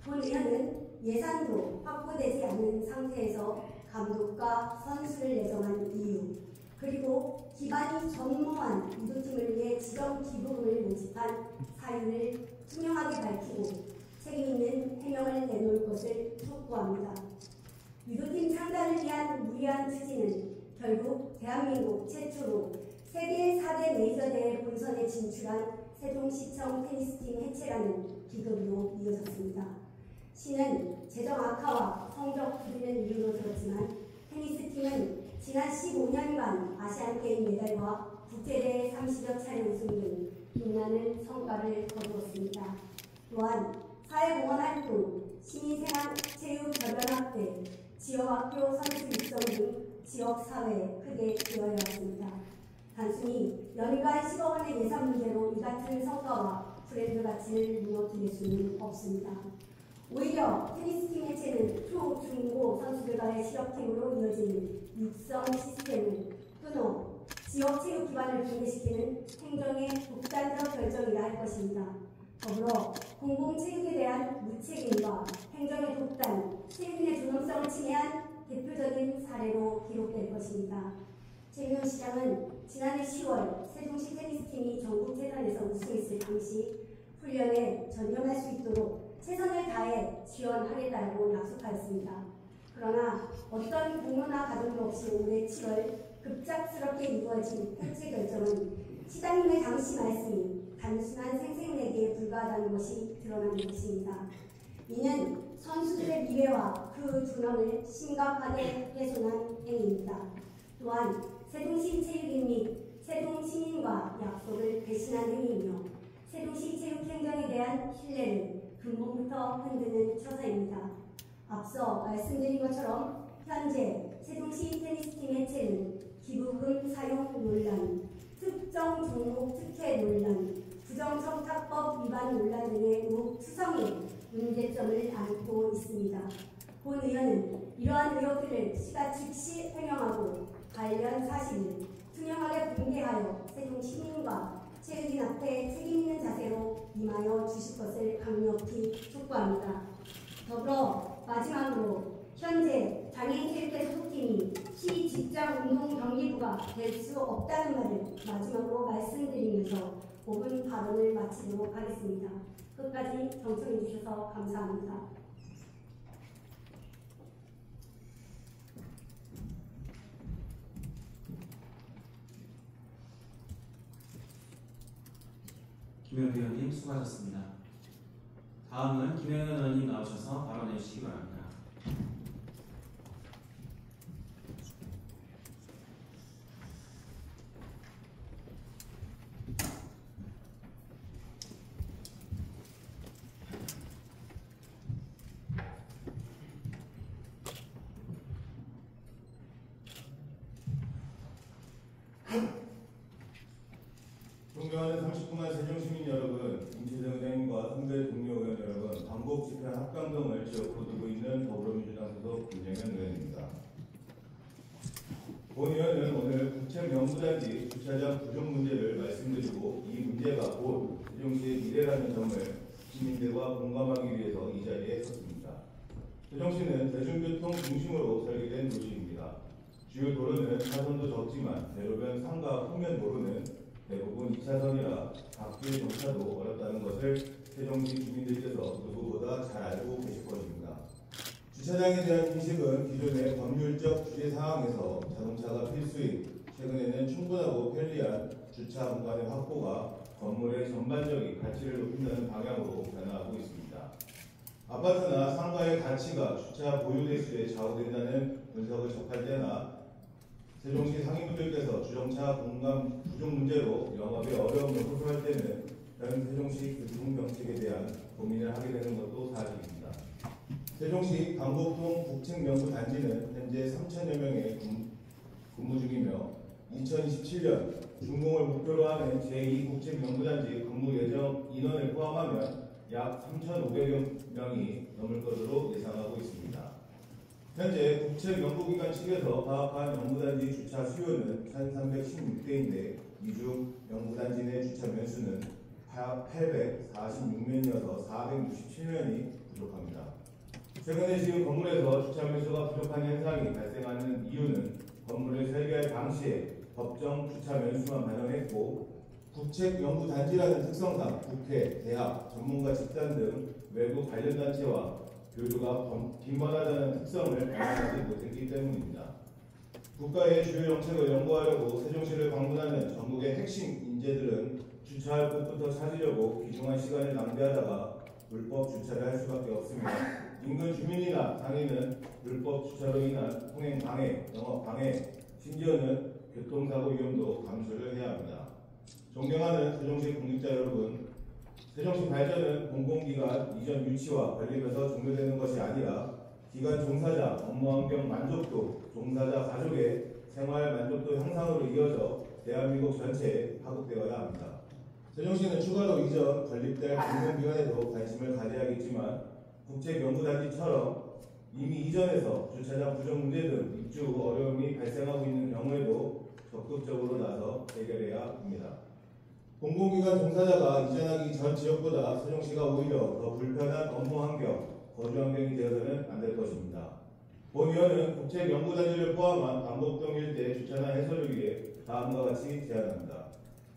본 의원은 예산도 확보되지 않은 상태에서 감독과 선수를 내정한 이유, 그리고 기반이 전무한 유도팀을 위해 지정 기부금을 모집한 사유를 투명하게 밝히고 책임있는 해명을 내놓을 것을 촉구합니다. 유도팀 창단을 위한 무리한 추진은 결국 대한민국 최초로 세계 4대 메이저 대회 본선에 진출한 세종시청 테니스팀 해체라는 비극으로 이어졌습니다. 시는 재정 악화와 성적 부진을 이유로 들었지만 테니스팀은 지난 15년간 아시안게임 메달과 국제대회 30여 차례 우승 등 빛나는 성과를 거두었습니다. 또한 사회공헌 활동, 시민생활, 체육, 결연학대, 지역학교 선수 육성 등 지역사회에 크게 기여해왔습니다. 단순히 연간 10억 원의 예산 문제로 이 같은 성과와 브랜드 가치를 무너뜨릴 수는 없습니다. 오히려 테니스팀 해체는 초, 중고 선수들과의 실업팀으로 이어지는 육성 시스템을 끊어 지역 체육 기반을 붕괴시키는 행정의 독단적 결정이라 할 것입니다. 더불어 공공체육에 대한 무책임과 행정의 독단, 체육인의 존엄성을 침해한 대표적인 사례로 기록될 것입니다. 최은호 시장은 지난해 10월 세종시 테니스팀이 전국체전에서 우승했을 당시 훈련에 전념할 수 있도록 최선을 다해 지원하겠다고 약속하였습니다. 그러나 어떤 공로나 가정도 없이 올해 7월 급작스럽게 이루어진 해체 결정은 시장님의 당시 말씀이 단순한 생색내기에 불과하다는 것이 드러난 것입니다. 이는 선수들의 미래와 그 존엄을 심각하게 훼손한 행위입니다. 또한 세종시 체육인 및 세종시민과 약속을 배신한 행위이며 세종시 체육행정에 대한 신뢰를 근본부터 흔드는 처사입니다. 앞서 말씀드린 것처럼 현재 세종시 테니스팀 해체는 기부금 사용 논란, 특정 종목 특혜 논란, 부정청탁법 위반 논란 등의 의혹 투성이 문제점을 안고 있습니다. 본 의원은 이러한 의혹들을 시가 즉시 해명하고 관련 사실을 투명하게 공개하여 세종 시민과 체육인 앞에 책임있는 자세로 임하여 주실 것을 강력히 촉구합니다. 더불어 마지막으로 현재 장애인체육회 소속팀이 시 직장운동경기부가 될 수 없다는 말을 마지막으로 말씀드리면서 5분 발언을 마치도록 하겠습니다. 끝까지 경청해 주셔서 감사합니다. 김영현 의원님 수고하셨습니다. 다음은 김영현 의원님 나오셔서 발언해 주시기 바랍니다. 존경하는 39만 세종시민 여러분, 임채정 의장님과 선배 동료 의원 여러분, 반복 집행 합감동을 지역으로 두고 있는 더불어민주당 소속 김영현 의원입니다. 본 의원은 오늘 국책연구단지 주차장 부족 문제를 말씀드리고 이 문제가 곧 세종시의 미래라는 점을 시민들과 공감하기 위해서 이 자리에 섰습니다. 세종시는 대중교통 중심으로 설계된 도시입니다. 주요 도로는 차선도 적지만 대로변 상가 후면 도로는 대부분 2차선이라 갓길 정차도 어렵다는 것을 세종시 주민들께서 누구보다 잘 알고 계실 것입니다. 주차장에 대한 인식은 기존의 법률적 규제 사항에서 자동차가 필수인 최근에는 충분하고 편리한 주차 공간의 확보가 건물의 전반적인 가치를 높인다는 방향으로 변화하고 있습니다. 아파트나 상가의 가치가 주차 보유 대수에 좌우된다는 분석을 접할 때나 세종시 상인분들께서 주정차 공간 부족 문제로 영업에 어려움을 호소할 때는 현 세종시 교통정책에 대한 고민을 하게 되는 것도 사실입니다. 세종시 강북동 국책연구단지는 현재 3,000여 명의 근무 중이며 2027년 준공을 목표로 하는 제2국책연구단지 근무 예정 인원을 포함하면 약 3,500여 명이 넘을 것으로 예상하고 있습니다. 현재 국책연구기관 측에서 파악한 연구단지 주차 수요는 1,316대인데 이 중 연구단지 내 주차 면수는 846면이어서 467면이 부족합니다. 최근에 지은 건물에서 주차 면수가 부족한 현상이 발생하는 이유는 건물을 설계할 당시에 법정 주차 면수만 반영했고 국책연구단지라는 특성상 국회, 대학, 전문가 집단 등 외부 관련단체와 교류가 빈번하다는 특성을 반영하지 못했기 때문입니다. 국가의 주요 정책을 연구하려고 세종시를 방문하는 전국의 핵심 인재들은 주차할 곳부터 찾으려고 귀중한 시간을 낭비하다가 불법 주차를 할 수밖에 없습니다. 인근 주민이나 상인은 불법 주차로 인한 통행 방해, 영업 방해, 심지어는 교통사고 위험도 감수를 해야 합니다. 존경하는 세종시 공직자 여러분, 세종시 발전은 공공기관 이전 유치와 관리에서 종료되는 것이 아니라 기관 종사자 업무환경 만족도, 종사자 가족의 생활 만족도 향상으로 이어져 대한민국 전체에 파급되어야 합니다. 세종시는 추가로 이전 건립될 공공기관에도 관심을 가져야겠지만 국책연구단지처럼 이미 이전에서 주차장 부족 문제 등 입주 어려움이 발생하고 있는 경우에도 적극적으로 나서 해결해야 합니다. 공공기관 종사자가 이전하기 전 지역보다 세종시가 오히려 더 불편한 업무 환경, 거주 환경이 되어서는 안 될 것입니다. 본 의원은 국책연구단지를 포함한 반복동 일대 주차장 해소를 위해 다음과 같이 제안합니다.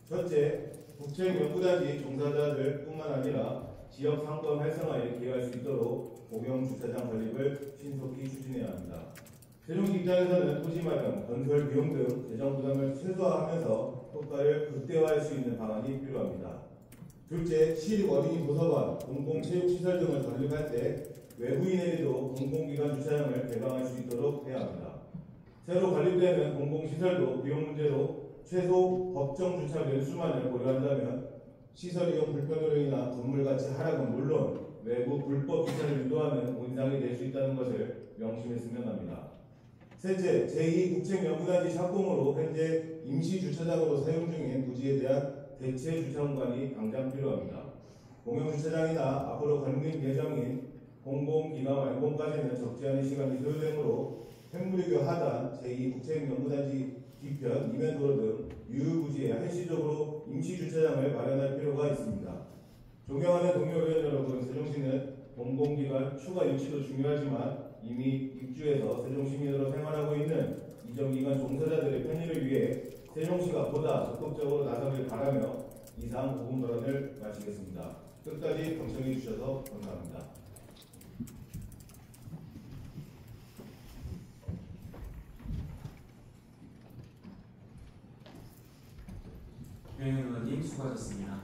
첫째, 국책연구단지 종사자들 뿐만 아니라 지역 상권 활성화에 기여할 수 있도록 공영 주차장 건립을 신속히 추진해야 합니다. 세종시 입장에서는 토지 마련, 건설 비용 등 재정 부담을 최소화하면서 효과를 극대화할 수 있는 방안이 필요합니다. 둘째, 시립 어린이 도서관, 공공체육시설 등을 건립할 때 외부인에게도 공공기관 주차장을 개방할 수 있도록 해야 합니다. 새로 건립되는 공공시설도 비용 문제로 최소 법정 주차 면수만을 고려한다면 시설 이용 불편으로 인한 건물 가치 하락은 물론 외부 불법 주차를 유도하는 온상이 될 수 있다는 것을 명심했으면 합니다. 셋째, 제2국책연구단지 착공으로 현재 임시주차장으로 사용 중인 부지에 대한 대체 주차 공간이 당장 필요합니다. 공영주차장이나 앞으로 건립 예정인 공공기관 완공까지는 적지 않은 시간이 소요되므로 횡물유교 하단 제2국책연구단지 뒤편 이면도로 등 유휴부지에 한시적으로 임시주차장을 마련할 필요가 있습니다. 존경하는 동료 의원 여러분, 세종시는 공공기관 추가 유치도 중요하지만 이미 입주해서 세종시민으로 생활하고 있는 이전기관 종사자들의 편의를 위해 세종시가 보다 적극적으로 나서길 바라며 이상 5분 발언을 마치겠습니다. 끝까지 경청해 주셔서 감사합니다. 김영현 의원님 수고하셨습니다.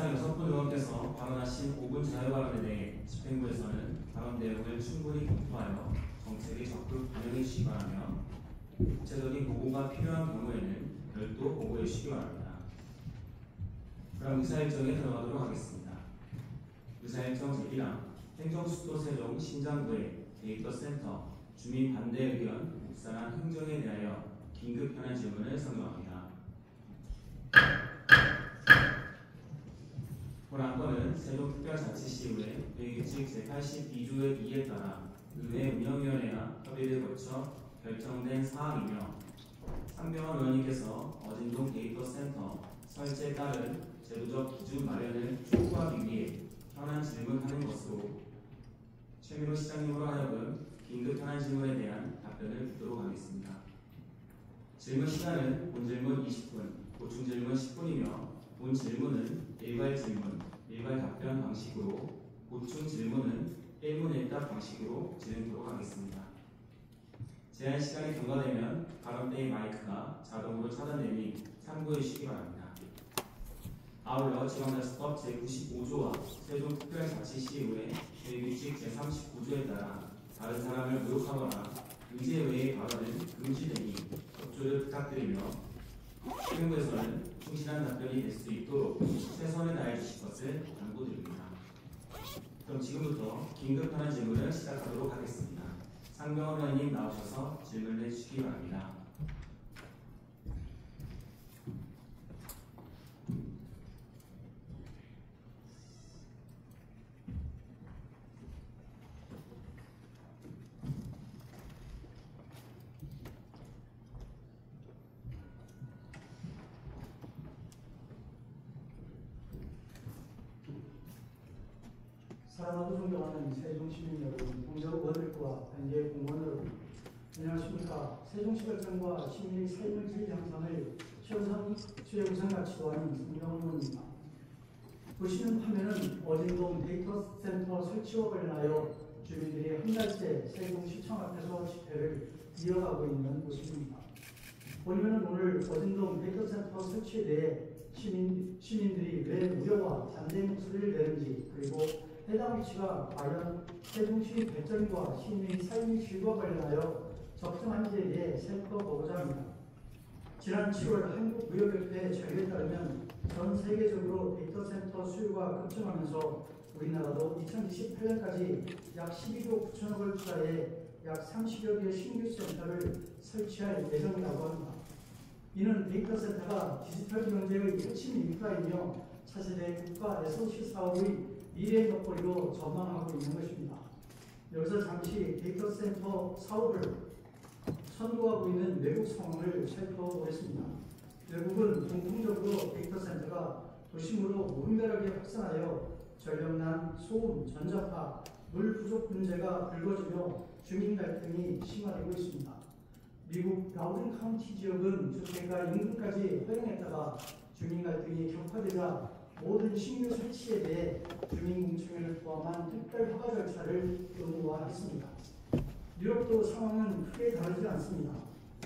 이상 6분 의원께서 발언하신 5분 자유발언에 대해 집행부에서는 발언 내용을 충분히 검토하여 정책에 적극 반영해 주시기 바라며 구체적인 보고가 필요한 경우에는 별도 보고해 주시기 바랍니다. 그럼 의사일정에 들어가도록 하겠습니다. 의사일정 제1항 행정수도 세종 신장부의 데이터센터 주민 반대 의견 묵살한 행정에 대하여 긴급 현안 질문을 선정합니다. 본 안건은 세종특별자치시의회 회의규칙 제82조의 2에 따라 의회 운영위원회와 협의를 거쳐 결정된 사항이며 상병원 의원님께서 어진동 데이터센터 설치에 따른 제도적 기준 마련을 촉구하기 위해 현안 질문하는 것으로 최민호 시장님으로 하여금 긴급 현안 질문에 대한 답변을 듣도록 하겠습니다. 질문 시간은 본 질문 20분, 보충 질문 10분이며 본 질문은 일괄 질문, 일괄 답변 방식으로 보충 질문은 1문일답 방식으로 진행하도록 하겠습니다. 제한 시간이 경과되면 발언대의 마이크가 자동으로 차단되니 참고해 주시기 바랍니다. 아울러 지방자치법 제95조와 세종특별자치시의회 회의규칙 제39조에 따라 다른 사람을 모욕하거나 의제 외의 발언은 금지되니 협조를 부탁드리며 집행부에서는 충실한 답변이 될 수 있도록 최선을 다해 주실 것을 당부드립니다. 그럼 지금부터 긴급 현안 질문을 시작하도록 하겠습니다. 상병원 의원님 나오셔서 질문을 해주시기 바랍니다. 사랑하고 존경하는 세종시민 여러분, 공정원들과 관계 공무원 여러분, 안녕하십니까. 세종시 발전과 시민의 삶의 질 향상을 최우선 가치로 하는 성경원입니다. 보시는 화면은 어진동 데이터센터 설치와 관련하여 주민들이 한 달째 세종시청 앞에서 집회를 이어가고 있는 모습입니다. 보시면 오늘 어진동 데이터센터 설치에 대해 시민들이 왜 우려와 반대 목소리를 내는지, 그리고 해당 위치가 과연 세종시 발전과 시민의 삶의 질과 관련하여 적정한지에 대해 살펴보고자 합니다. 지난 7월 한국무역협회 자료에 따르면 전 세계적으로 데이터센터 수요가 급증하면서 우리나라도 2028년까지 약 12조 9천억을 투자해 약 30여 개의 신규 센터를 설치할 예정이라고 합니다. 이는 데이터센터가 디지털 경제의 핵심 인프라이며 차세대 국가 SOC 사업의 미래의 먹거리로 전망하고 있는 것입니다. 여기서 잠시 데이터센터 사업을 선도하고 있는 외국 상황을 살펴보겠습니다. 외국은 공통적으로 데이터센터가 도심으로 무분별하게 확산하여 전력난, 소음, 전자파, 물 부족 문제가 불거지며 주민 갈등이 심화되고 있습니다. 미국 라우든 카운티 지역은 주택가 인근까지 허용했다가 주민 갈등이 격화되자 모든 신규 설치에 대해 주민공청회를 포함한 특별 허가 절차를 의무화했습니다. 유럽도 상황은 크게 다르지 않습니다.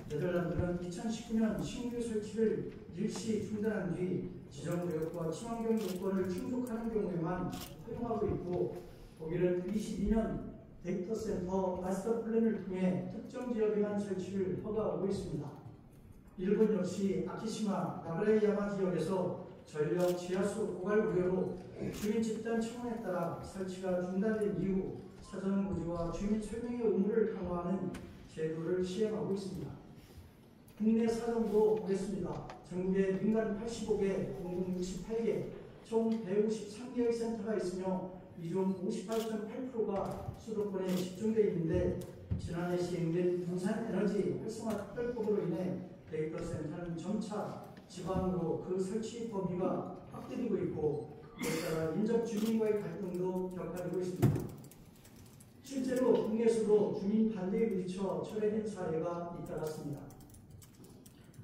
네덜란드는 2019년 신규 설치를 일시 중단한 뒤 지정구역과 친환경 요건을 충족하는 경우에만 허용하고 있고, 독일은 22년 데이터센터 마스터 플랜을 통해 특정 지역에만 설치를 허가하고 있습니다. 일본 역시 아키시마, 나가라야마 지역에서 전력, 지하수 고갈 우려로 주민 집단 청원에 따라 설치가 중단된 이후 사전 고지와 주민 설명의 의무를 강화하는 제도를 시행하고 있습니다. 국내 사정도 보겠습니다. 전국에 민간 85개, 공공 68개, 총 153개의 센터가 있으며 이 중 58.8%가 수도권에 집중되어 있는데, 지난해 시행된 부산에너지 활성화 특별법으로 인해 데이터 센터는 점차 지방으로 그 설치 범위가 확대되고 있고, 이에 따라 인접 주민과의 갈등도 격화되고 있습니다. 실제로 국내에서도 주민 반대에 부딪혀 철회된 사례가 잇따랐습니다.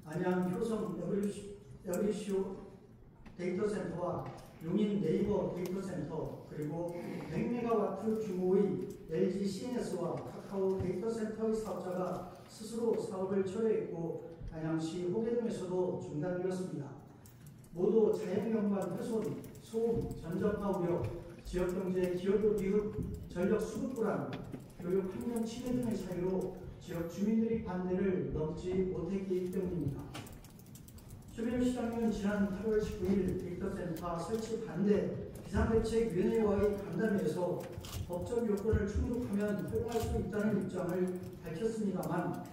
안양 효성 에브리쇼 데이터센터와 용인 네이버 데이터센터, 그리고 100메가와트 규모의 LG CNS와 카카오 데이터센터의 사업자가 스스로 사업을 철회했고, 안양시 호계동에서도 중단되었습니다. 모두 자연경관 훼손, 소음, 전자파 우려, 지역경제, 기여도 미흡, 전력 수급 불안, 교육 환경 침해 등의 사유로 지역 주민들이 반대를 넘지 못했기 때문입니다. 최민우 시장님은 지난 8월 19일 데이터센터 설치 반대 비상대책위원회와의 간담회에서 법적 요건을 충족하면 허용할 수 있다는 입장을 밝혔습니다만,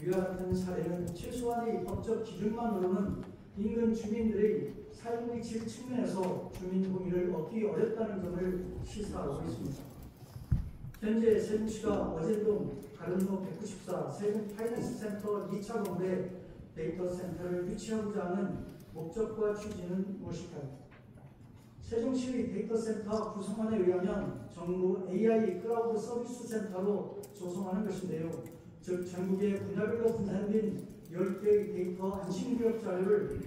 위와 같은 사례는 최소한의 법적 기준만으로는 인근 주민들의 삶의 질 측면에서 주민 동의를 얻기 어렵다는 점을 시사하고 있습니다. 현재 세종시가 어젠동 가른로 194 세종 파이낸스 센터 2차 건물에 데이터 센터를 유치하고자 하는 목적과 취지는 무엇일까요? 세종시의 데이터 센터 구성안에 의하면 정부 AI 클라우드 서비스 센터로 조성하는 것인데요. 즉 전국의 분야별로 분산된 10개의 데이터 안심구역 자료를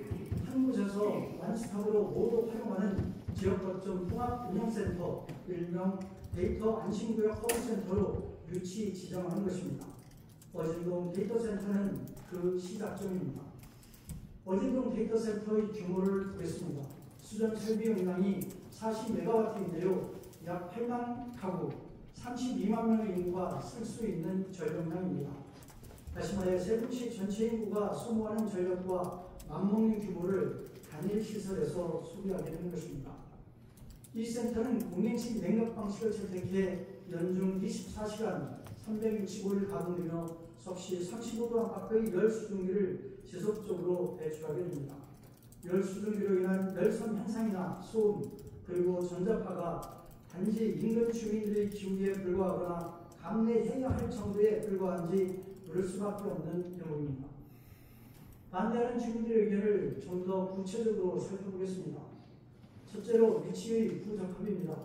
한 곳에서 원스톱으로 모두 활용하는 지역 거점 통합 운영센터, 일명 데이터 안심구역 허브센터로 유치 지정하는 것입니다. 어진동 데이터센터는 그 시작점입니다. 어진동 데이터센터의 규모를 보겠습니다. 수전 설비 용량이 40메가와트인데요. 약 8만 가구, 32만 명의 인구가 쓸 수 있는 전력량입니다. 다시 말해 세종시 전체 인구가 소모하는 전력과 맞먹는 규모를 단일 시설에서 소비하게 되는 것입니다. 이 센터는 공랭식 냉각 방식을 채택해 연중 24시간 365일 가동되며 섭씨 35도 안팎의 열 수증기를 지속적으로 배출하게 됩니다. 열 수증기로 인한 열선 현상이나 소음 그리고 전자파가 단지 인근 주민들의 기후에 불과하거나 감내해야 할 정도에 불과한지 물을 수밖에 없는 대목입니다. 반대하는 주민들의 의견을 좀 더 구체적으로 살펴보겠습니다. 첫째로 위치의 부적합입니다.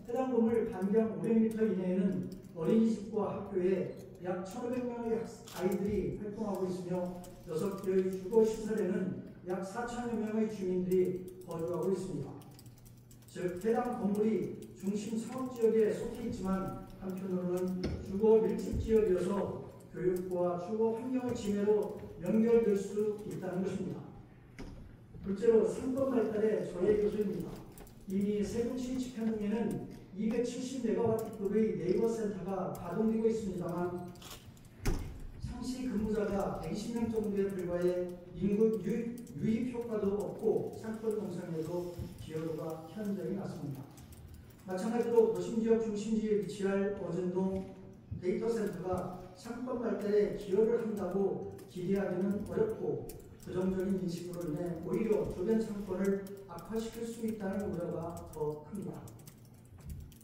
해당 건물 반경 500m 이내에는 어린이집과 학교에 약 1,500명의 아이들이 활동하고 있으며 6개의 주거시설에는 약 4,000여 명의 주민들이 거주하고 있습니다. 즉 해당 건물이 중심 상업지역에 속해 있지만 한편으로는 주거 밀집지역이어서 교육과 주거 환경의 침해로 연결될 수 있다는 것입니다. 둘째로 상권 발달의 저해 요소입니다. 이미 세종시 지평동에는 270메가와트급의 네이버 센터가 가동되고 있습니다만 상시 근무자가 120명 정도에 불과해 인구 유입 효과도 없고 상권 동성에도 기여도가 현저히 낮습니다. 마찬가지로 도심지역 중심지에 위치할 어진동 데이터센터가 상권 발달에 기여를 한다고 기대하기는 어렵고 부정적인 인식으로 인해 오히려 주변 상권을 악화시킬 수 있다는 우려가 더 큽니다.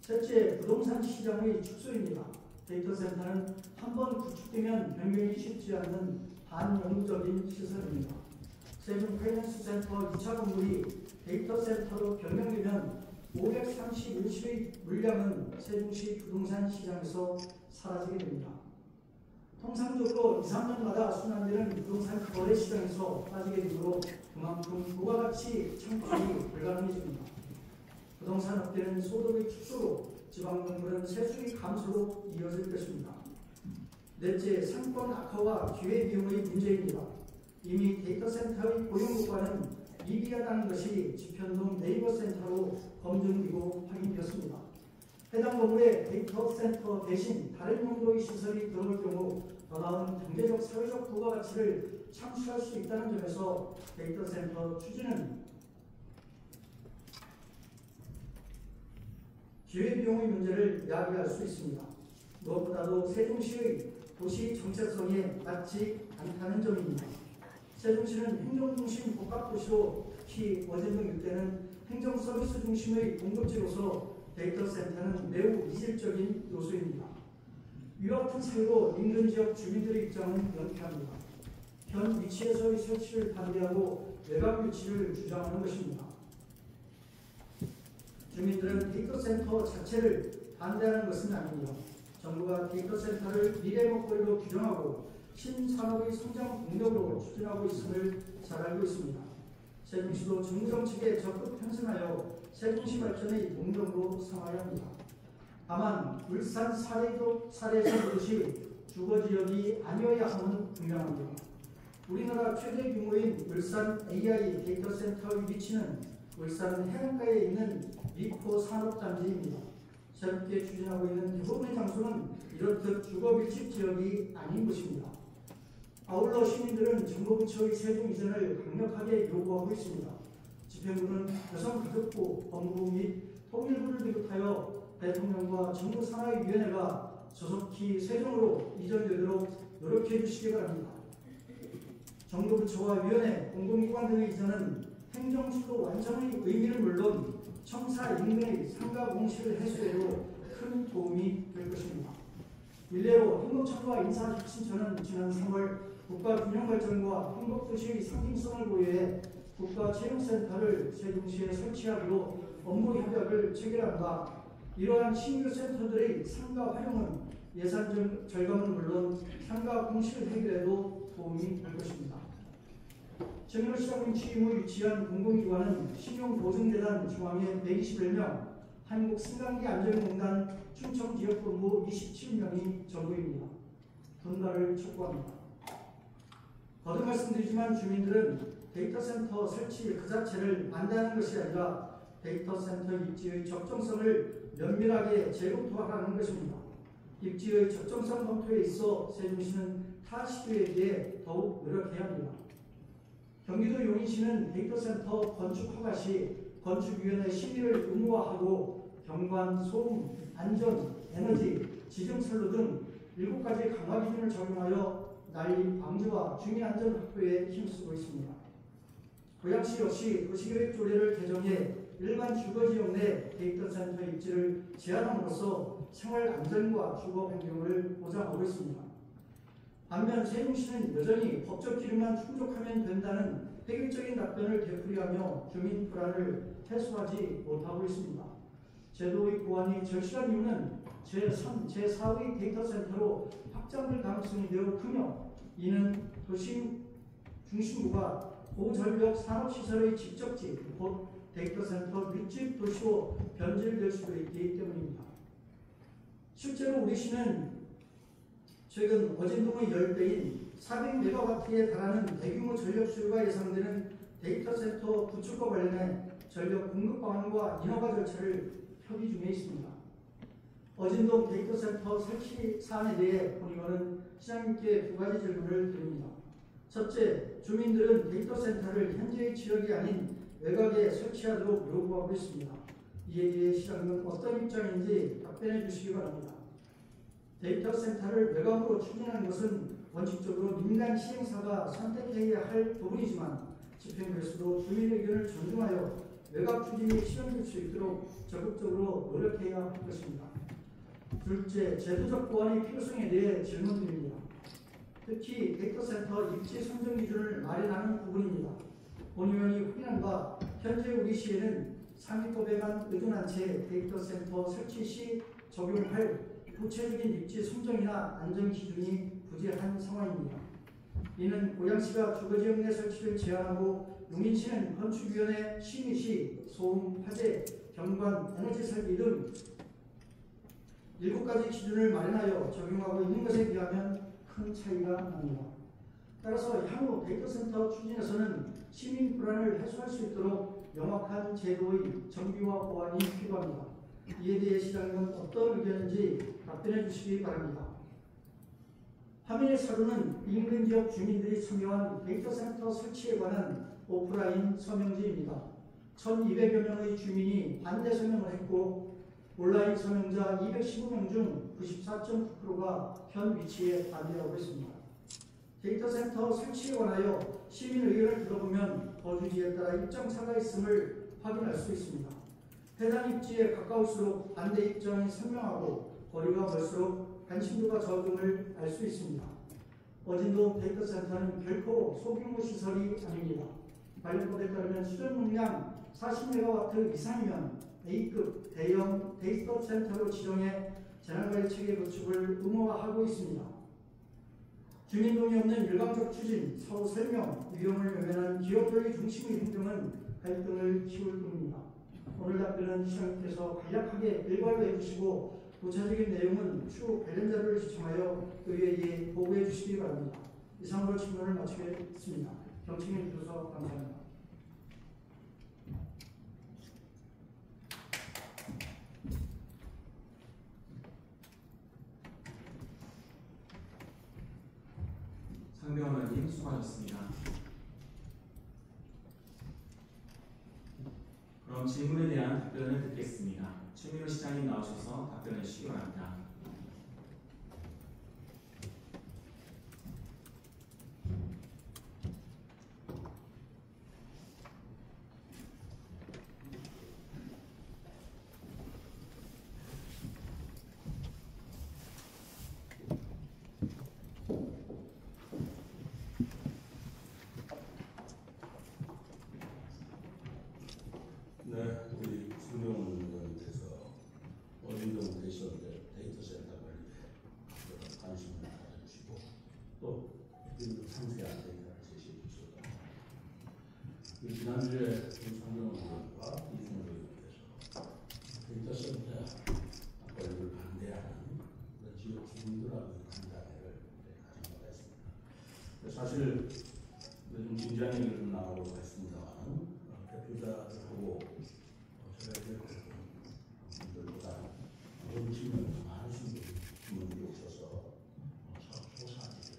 셋째, 부동산 시장의 축소입니다. 데이터센터는 한번 구축되면 변경이 쉽지 않는 반영구적인 시설입니다. 세종 파이낸스 센터 2차 건물이 데이터센터로 변경되면 531시의 물량은 세종시 부동산 시장에서 사라지게 됩니다. 통상적으로 2, 3년마다 순환되는 부동산 거래 시장에서 빠지게 되므로 그만큼 부가가치 창출이 불가능해집니다. 부동산 업계는 소득의 축소로 지방정부는 세수의 감소로 이어질 것입니다. 넷째, 상권 악화와 기회비용의 문제입니다. 이미 데이터센터의 고용효과는 미비하다는 것이 지편동 네이버센터로 검증되고 확인되었습니다. 해당 건물에 데이터센터 대신 다른 용도의 시설이 들어올 경우 더 나은 경제적, 사회적 부가가치를 창출할 수 있다는 점에서 데이터센터 추진은 기회비용의 문제를 야기할 수 있습니다. 무엇보다도 세종시의 도시 정체성에 맞지 않다는 점입니다. 세종시는 행정중심 복합도시로 특히 어진동 일대는 행정서비스 중심의 공급지로서 데이터센터는 매우 이질적인 요소입니다. 이와 같은 사유로 인근 지역 주민들의 입장은 명쾌합니다. 현 위치에서의 설치를 반대하고 외곽 위치를 주장하는 것입니다. 주민들은 데이터센터 자체를 반대하는 것은 아닙니다. 정부가 데이터센터를 미래 먹거리로 규정하고 신산업의 성장 동력으로 추진하고 있음을 잘 알고 있습니다. 세종시도 정부 정책에 적극 편승하여 세종시 발전의 동력으로 삼아야 합니다. 다만 울산 사례에서 보듯이 주거지역이 아니어야 함은 분명합니다. 우리나라 최대 규모인 울산 AI 데이터센터의 위치는 울산 해안가에 있는 미포 산업단지입니다. 새롭게 추진하고 있는 대부분의 장소는 이렇듯 주거밀집 지역이 아닌 것입니다. 아울러 시민들은 정부부처의 세종 이전을 강력하게 요구하고 있습니다. 집행부는 여성가족부, 법무부 및 통일부를 비롯하여 대통령과 정부산하위원회가 조속히 세종으로 이전되도록 노력해 주시기 바랍니다. 정부부처와 위원회, 공공기관 등의 이전은 행정수도 완성의 의미는 물론 청사 인근의 상가 공실 해소에도 큰 도움이 될 것입니다. 일례로 행복청과 인사혁신처는 지난 3월 국가균형발전과 행복도시의 상징성을 고려해 국가체육센터를 세종시에 설치하기로 업무 협약을 체결한 바, 이러한 신규 센터들의 상가 활용은 예산 절감은 물론 상가 공실 해결에도 도움이 될 것입니다. 정유시장님 취임 후 유치한 공공기관은 신용보증재단 중앙회 121명, 한국승강기안전공단 충청지역본부 27명이 전부입니다. 분발을 촉구합니다. 거듭 말씀드리지만 주민들은 데이터센터 설치 그 자체를 반대하는 것이 아니라 데이터센터 입지의 적정성을 면밀하게 재검토하라는 것입니다. 입지의 적정성 검토에 있어 세종시는 타 시도에 비해 더욱 노력해야 합니다. 경기도 용인시는 데이터센터 건축 허가 시 건축위원회 심의를 의무화하고 경관, 소음, 안전, 에너지, 지정선로 등 7가지 강화 기준을 적용하여 난립 방지와 주민 안전 확보에 힘쓰고 있습니다. 고양시 역시 도시계획 조례를 개정해 일반 주거지역 내 데이터센터 입지를 제한함으로써 생활 안전과 주거 환경을 보장하고 있습니다. 반면 세종시는 여전히 법적 기준만 충족하면 된다는 획일적인 답변을 되풀이하며 주민 불안을 해소하지 못하고 있습니다. 제도의 보완이 절실한 이유는 제3, 제4의 데이터센터로 확장될 가능성이 매우 크며 이는 도심 중심부가 고전력 산업시설의 직접지, 곧 데이터센터 밀집 도시로 변질될 수도 있기 때문입니다. 실제로 우리 시는 최근 어진동의 10배인 400메가와트에 달하는 대규모 전력 수요가 예상되는 데이터센터 구축과 관련해 전력 공급 방안과 인허가 절차를 협의 중에 있습니다. 어진동 데이터센터 설치 사안에 대해 본의원은 시장님께 2가지 질문을 드립니다. 첫째, 주민들은 데이터센터를 현재의 지역이 아닌 외곽에 설치하도록 요구하고 있습니다. 이에 대해 시장님은 어떤 입장인지 답변해 주시기 바랍니다. 데이터센터를 외곽으로 추진하는 것은 원칙적으로 민간 시행사가 선택해야 할 부분이지만 집행부에서도 주민 의견을 존중하여 외곽 추진이 실현될 수 있도록 적극적으로 노력해야 할 것입니다. 둘째, 제도적 보완의 필요성에 대해 질문드립니다. 특히 데이터센터 입지 선정 기준을 마련하는 부분입니다. 본의원이 확인한 바 현재 우리 시에는 상위법에만 의존한 채 데이터센터 설치 시 적용할 구체적인 입지 선정이나 안전 기준이 부재한 상황입니다. 이는 고양시가 주거지역 내 설치를 제한하고 용인시는 건축위원회 심의 시 소음, 화재, 경관, 에너지 설비 등 7가지 기준을 마련하여 적용하고 있는 것에 비하면 큰 차이가 납니다. 따라서 향후 데이터센터 추진에서는 시민 불안을 해소할 수 있도록 명확한 제도의 정비와 보완이 필요합니다. 이에 대해 시장님은 어떤 의견인지 답변해 주시기 바랍니다. 화면의 사료는 인근 지역 주민들이 참여한 데이터센터 설치에 관한 오프라인 서명지입니다. 1200여 명의 주민이 반대 서명을 했고 온라인 서명자 215명 중 94.9%가 현 위치에 반대하고 있습니다. 데이터센터 설치에 관하여 시민 의견을 들어보면 거주지에 따라 입장차가 있음을 확인할 수 있습니다. 해당 입지에 가까울수록 반대 입장이 선명하고 거리가 멀수록 관심도가 적음을 알 수 있습니다. 어진동 데이터센터는 결코 소규모 시설이 아닙니다. 관련법에 따르면 수전容량 40메가와트 이상이면 A급 대형 데이터센터로 지정해 재난관리 체계 구축을 의무화하고 있습니다. 주민 동의 없는 일방적 추진, 서로 설명, 위험을 외면한 기업들의 중심의 행정은 갈등을 키울 뿐입니다. 오늘 답변은 시장님께서 간략하게 일괄로 해주시고 구체적인 내용은 추후 관련 자료를 시청하여 의회에 보고해 주시기 바랍니다. 이상으로 질문을 마치겠습니다. 경청해 주셔서 감사합니다. 상병원 의원님 수고하셨습니다. 그럼 질문에 대한 답변을 듣겠습니다. 최민호 시장님 나오셔서 답변해 주시기 바랍니다. 네, 우리 상병원 의원님께서 어린동 대시원대 데이터센터 관리에 관심을 가져주시고 또 상세한 데이터를 제시해 주셔서 지난주에 우리 상병원 의원과 이준호 의원께서 데이터센터 관리를 반대하는 지역 주민들하고 간담회를 가진 바가 있습니다. 사실 요즘 진지한 얘기를 좀 나가보고 했습니다만 대표자들하고 제가 이제 분들보다 원심을 많으신 분들이 오셔서 조사하기를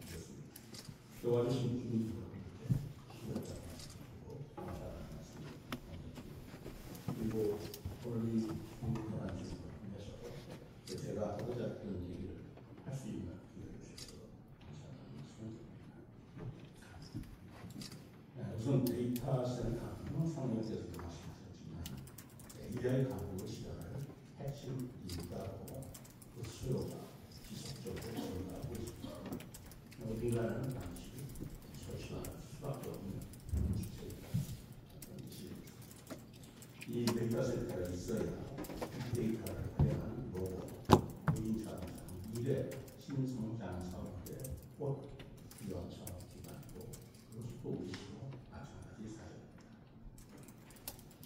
드렸습니다. 도와주신 분들께 수고했다고 말씀드리고 감사하다는 말씀 드립니다. 그리고 오늘 이 공동선언 질문을 통해서 제가 하고자 했던 얘기를 할 수 있는 기회를 주셔서 감사하다는 말씀을 드립니다. 우선 데이터 센터 상명께서도 말씀하셨지만 AI 강국의 시장을 핵심 이유가고 그 수요가 지속적으로 증가하고 있습니다. 어딘가는 당시 설치할 수밖에 없는 추세입니다. 이 데이터 센터가 있어야 데이터를 활용한 로봇, 무인자동차, 미래 신성장 사업에 곧 필요한 사업 기반이고 그것도 우리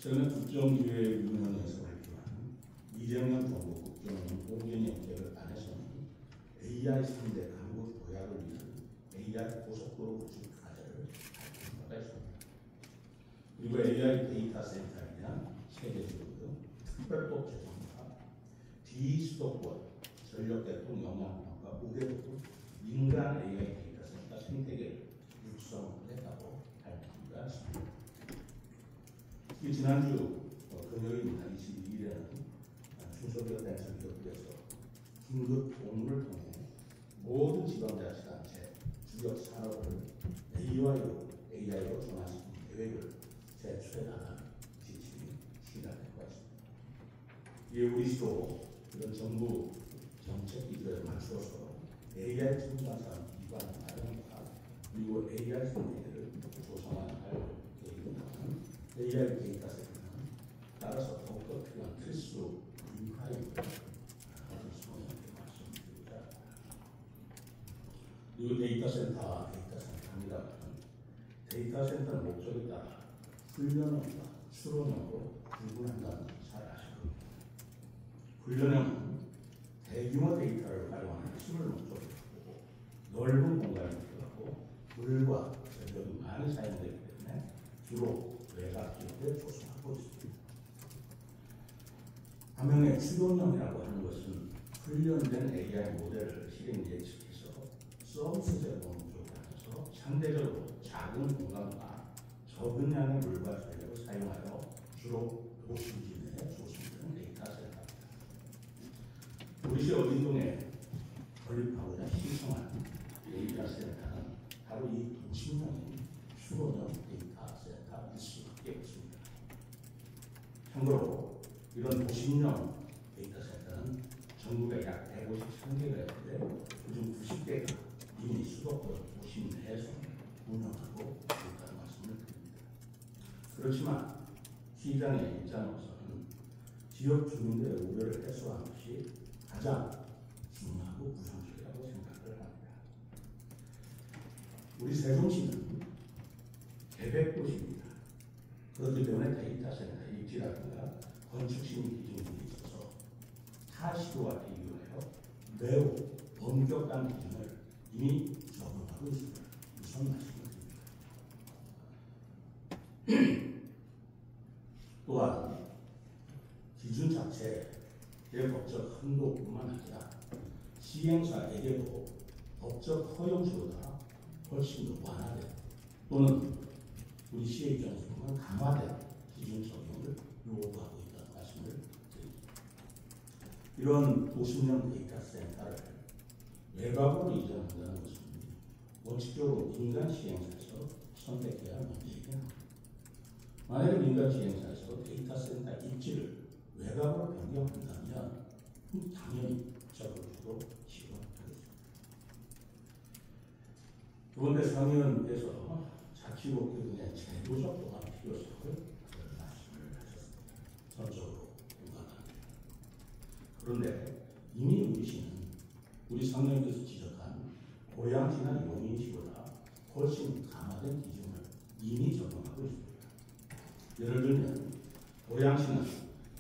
저는 국정기획 위원회에서 발표한 이재명 정부 국정원 5개년 계획 안에서는 AI 3대 강국 도약을 위한 AI 고속도로 구축 과제를 발표한 바가 있습니다. 그리고 AI 데이터 센터에 대한 세계적으로 특별법 제정과 비수도권 전력 대통 영향력과 무대도 민간 AI 데이터 센터 생태계를 육성했다고 발표가 있습니다. 지난주 금요일 22일에는 중소기업 벤처기업에서 긴급 공모를 통해 모든 지방자치단체 주력 산업을 AI로 전환시키는 계획을 제출해나가는 지침이 시작된 것 같습니다. 이에 우리도 이런 정부 정책 기조에 맞춰서 AI 첨단산 기반 마련과 그리고 AI 생태계를 조성할 계획입니다. AI 데이터 센터는 따라서 더욱더 필요한 필수 인프라입니다. 말씀드리자. 그리고 데이터 센터입니다만 데이터 센터 목적에 따라 훈련형과 추론형으로 구분한다는 것을 잘 아실 겁니다. 훈련형은 대규모 데이터를 활용하는 힘을 목적으로 하고 넓은 공간이 필요하고 물과 전력이 많이 사용되기 때문에 주로 외곽 지역에 조성하고 있습니다. 반면에 추론형이라고 하는 것은 훈련된 AI 모델을 실행 예측해서 서비스 제공을 목적으로 상대적으로 작은 공간과 적은 양의 물과 전력을 사용하여 주로 도시 지내에 조성되는 데이터 센터입니다. 우리시 어딘동에 건립하고자 신청한 데이터 센터는 바로 이 도시명인 추론형 데이터 센터일 수밖에 없습니다. 참고로 이런 도시명 데이터 센터는 전국에 약 153개가 있는데 그중 90개가 이미 수도권 도시 내에서 운영하고 있다는 말씀을 드립니다. 그렇지만 시장의 입장으로서는 지역 주민들의 우려를 해소하는 것이 가장 중요하고 우선적이라고 생각을 합니다. 우리 세종시는 계획도시입니다. 그렇기 때문에 데이터 센터 입지라든가 건축 심의 기준이 있어서 타 시도와 비교하여 매우 엄격한 기준을 이미 적용하고 있습니다. 우선 말씀드립니다. 또한 기준 자체의 법적 한도뿐만 아니라 시행사에게도 법적 허용수보다 훨씬 더 완화된 또는 우리 시의 입장에서 보면 강화된 기준 적용을 요구하고 있다는 말씀을 드립니다. 이런 도심형 데이터 센터를 외곽으로 이전한다는 것은 원칙적으로 민간 시행사에서 선택해야 하는 문제이긴 합니다. 만약에 민간 시행사에서 데이터 센터 입지를 외곽으로 변경한다면 당연히 적극적으로 지원하겠습니다. 두 번째 상위원께서 자치국회의 제도적 보완 필요성을 말씀을 하셨습니다. 전적으로 공감합니다. 그런데 이미 우리 시는 우리 상위원께서 지적한 고양시나 용인시보다 훨씬 강화된 기준을 이미 적용하고 있습니다. 예를 들면 고양시는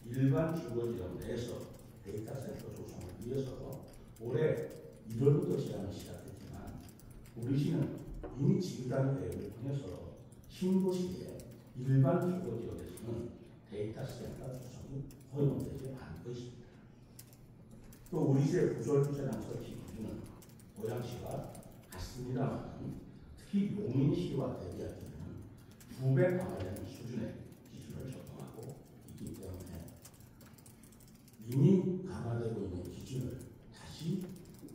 일반 주거지역 내에서 데이터 센터 조성을 위해서 올해 1월부터 제안을 시작했지만 우리 시는 이미 지구단 계획을 통해서 신도시의 일반 주거지역에서는 데이터 센터 조성이 허용되지 않고 있습니다. 또 우리 시의 부설주차장 설치 기준은 고양시가 같습니다만 특히 용인시와 대비할 때는 2배 강화되는 수준의 기준을 적용하고 있기 때문에 이미 강화되고 있는 기준을 다시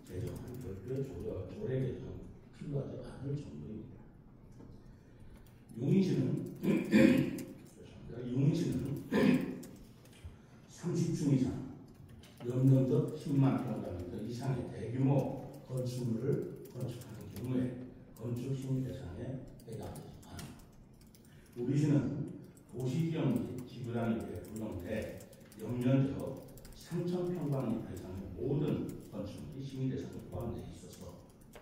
제정한 별도의 조례 개정 필요하지 않을 정도입니다. 용인시는 30층 이상, 연면적 10만 평방미터 이상의 대규모 건축물을 건축하는 경우에 건축 심의 대상에 해당되지만 우리 시는 도시지역 및 지구단위에 분용돼 연면적 3,000평방미터 이상의 모든 건축물이 심의 대상에 포함되어 있어서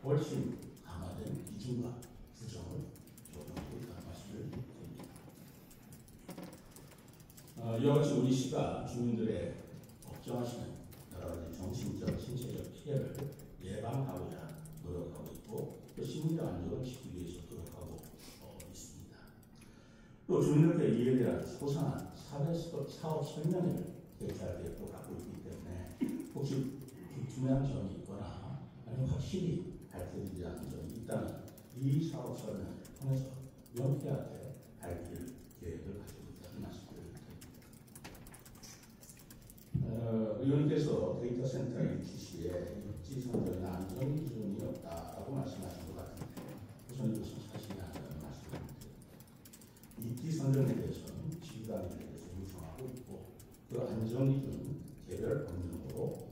훨씬 강화된 기준과 규정을 적용하고 있다는 말씀을 드립니다. 이와 같이 우리 시가 주민들의 걱정하시는 여러 가지 정신적, 신체적 피해를 예방하고자 노력하고 있고 또 심리적 안정을 지키기 위해서 노력하고 있습니다. 또 주민들께 이에 대한 소상한 사업 설명회를 개최할 계획도 갖고 있기 때문에 혹시 불투명한 점이 있거나 아니면 확실히 밝혀지지 않은 점이 있다면 이 사업 설명을 통해서 명쾌하게 밝힐 계획을 가지고 있다는 말씀을 드립니다. 의원님께서 데이터 센터 입지 시에 입지 선정이나 안전 기준이 없다라고 말씀하신 것 같은데 우선 이것은 사실이 아니라는 말씀을 드립니다. 입지 선정에 대해서는 지구단위에 대해서 유성하고 있고 그 안전 기준은 개별 법령으로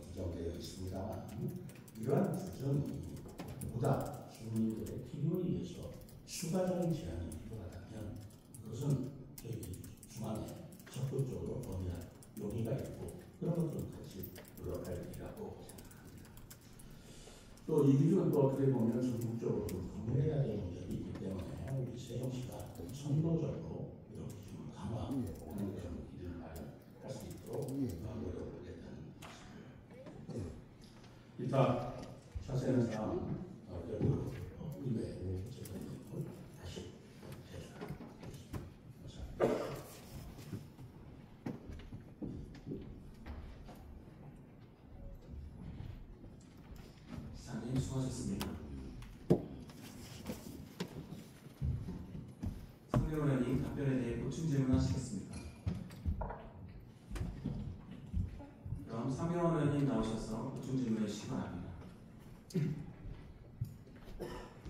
규정되어 있습니다만 이러한 규정이 보다 주민들의 필요에 의해서 추가적인 제한이 필요하다면 그것은 저희 중앙에 적극적으로 논의할 용의가 있고 그런 것들은 같이 노력할 일이라고 생각합니다. 또 이 기준은 또 어떻게 보면 전국적으로 공유해야 되는 문제가 있기 때문에 우리 세종시가 선도적으로 이런 기준을 강화하는 그런 기준을 마련할 수 있도록 노력을 하겠다는 말씀을 일단 자세한 사항은 여러분 의회에 제공을 다시 제출하겠습니다. 감사합니다. 상임 수고하셨습니다. 상대원님 답변에 대해 보충 질문하시겠습니다. 그럼 상대원 의원님 나오셔서 보충 질문해 주시기 바랍니다.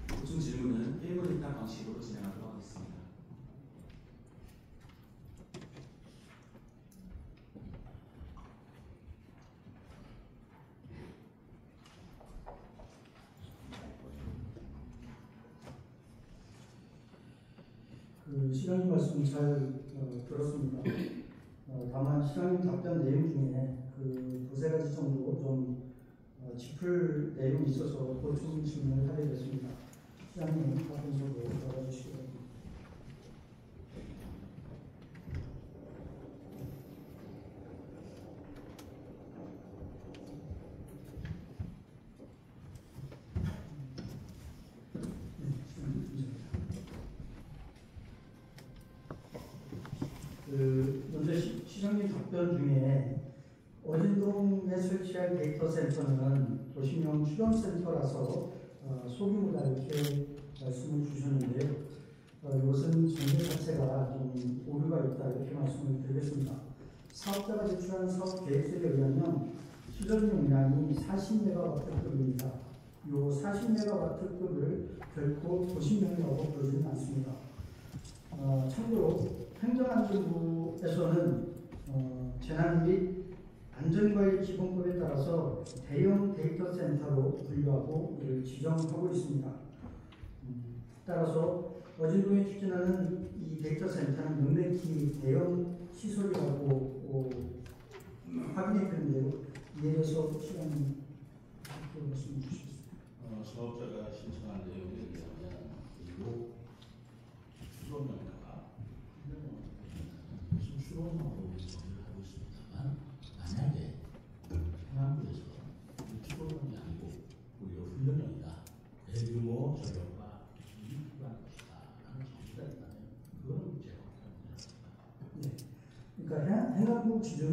보충 질문은 1분 일당 방식으로 진행하도록 하겠습니다. 시장님 말씀 잘 들었습니다. 다만 시장님 답변 내용 중에 두세 가지 정도 좀 짚을 내용이 있어서 보충 질문을 하게 됐습니다. 시장님 답변서도 적어주시기 바랍니다. 먼저 시장님 답변 중에 어진동에 설치할 데이터 센터는 도시명 출연센터라서 소규모다 이렇게 말씀을 주셨는데요. 이것은 전제 자체가 좀 오류가 있다 이렇게 말씀을 드리겠습니다. 사업자가 제출한 사업 계획서에 의하면 수전 용량이 40메가와트급입니다. 이 40메가와트급을 결코 도심용이라고 부르지는 않습니다. 참고로 행정안전부에서는 재난 및 안전관리 기본법에 따라서 대형 데이터 센터로 분류하고 이를 지정하고 있습니다. 따라서 어진동에 추진하는 이 데이터 센터는 명백히 대형 시설이라고 확인했는데요. 이에 대해서 시간 말씀 주시겠습니다. 사업자가 신청한 내용에 의하면 그리고 수로명과 무슨 수로명으로 정의를 하고 있습니다만 만약에 행안부에서 수로명이 아니고 오히려 훈련형이다. 대규모 전력과 기술이 필요한 것이다. 라는 정의가 있다면 그건 문제가 없다고 생각합니다. 네. 그러니까 행안부 기준은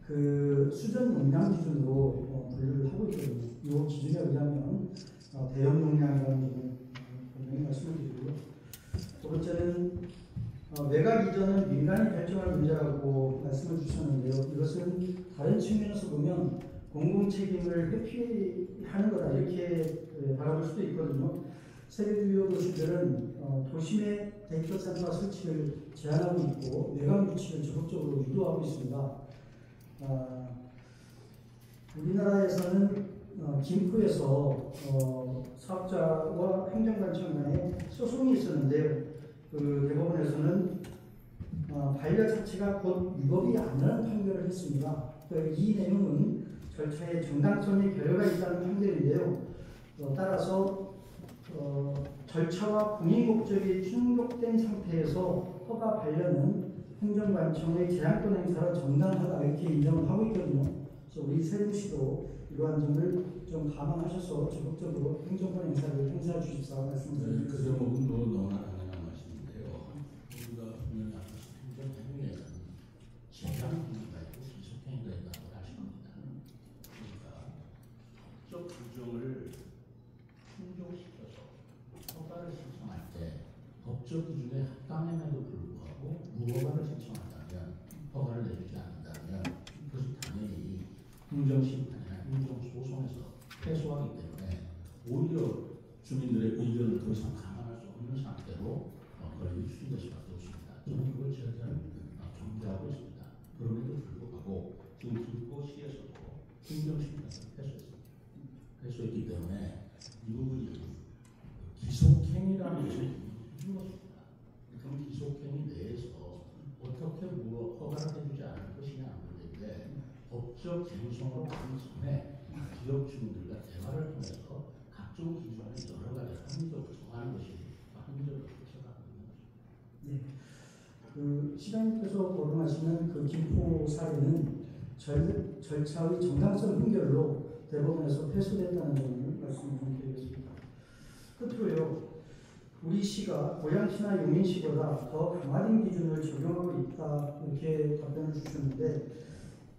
그 수전 용량 기준으로 분류를 하고 있거든요. 이 기준에 의하면 대형 용량이라는 점을 분명히 말씀을 드리고요. 두 번째는 매각 이전은 민간이 결정할 문제라고 말씀을 주셨는데요. 이것은 다른 측면에서 보면 공공 책임을 회피하는 거다 이렇게 바라볼 수도 있거든요. 세계 주요 도시들은 도심의 데이터 센터 설치를 제한하고 있고 매각 유치를 적극적으로 유도하고 있습니다. 우리나라에서는 김포에서 사업자와 행정관청 간에 소송이 있었는데요. 그 대법원에서는 반려 자체가 곧 위법이 아니라는 판결을 했습니다. 이 내용은 절차의 정당성에 결여가 있다는 판결인데요. 따라서 절차와 공익 목적이 충족된 상태에서 허가 반려는 행정관청의 제한권 행사로 정당하다 이렇게 인정을 하고 있거든요. 그래서 우리 세종시도 이러한 점을 좀 감안하셔서 적극적으로 행정권 행사를 행사해 주십사 말씀드립니다. 그 대목은 너무나 당연한 말씀인데요. 우리가 분명히 앞에서 행정행위에는 제한행위가 있고 기속행위가 있다고 하신 겁니다. 그러니까 법적 규정을 충족시켜서 허가를 신청할 때 법적 기준에 합당함에도 불구하고 무허가를 신청한다면 허가를 내주지 않는다면 그것이 당연히 행정심판이나 행정소송에서 패소하기 때문에 오히려 주민들의 의견을 더 이상 감안할 수 없는 상태로 권리를 추진될 수밖에 없습니다. 저는 그걸 최대한 존중하고 있습니다. 그럼에도 불구하고 지금 김포시에서도 행정심판을 패소했기 때문에 이 부분이 기속행위라는 것을 이루어진 것입니다. 그럼 기속행위 내에서 어떻게 허가를 해주지 않을 것이냐 하는 문제인데 법적 쟁송을 하기 전에 지역 주민들과 대화를 통해서 각종 기준을 여러 가지 합리적으로 정하는 것이 합리적으로 생각합니다. 네. 그 시장님께서 거론하시는 그 김포 사례는 절차의 정당성 판결로 대법원에서 패소됐다는 점을 말씀을 좀 드리겠습니다. 끝으로요. 우리 시가 고양시나 용인시보다 더 강화된 기준을 적용하고 있다 이렇게 답변을 주셨는데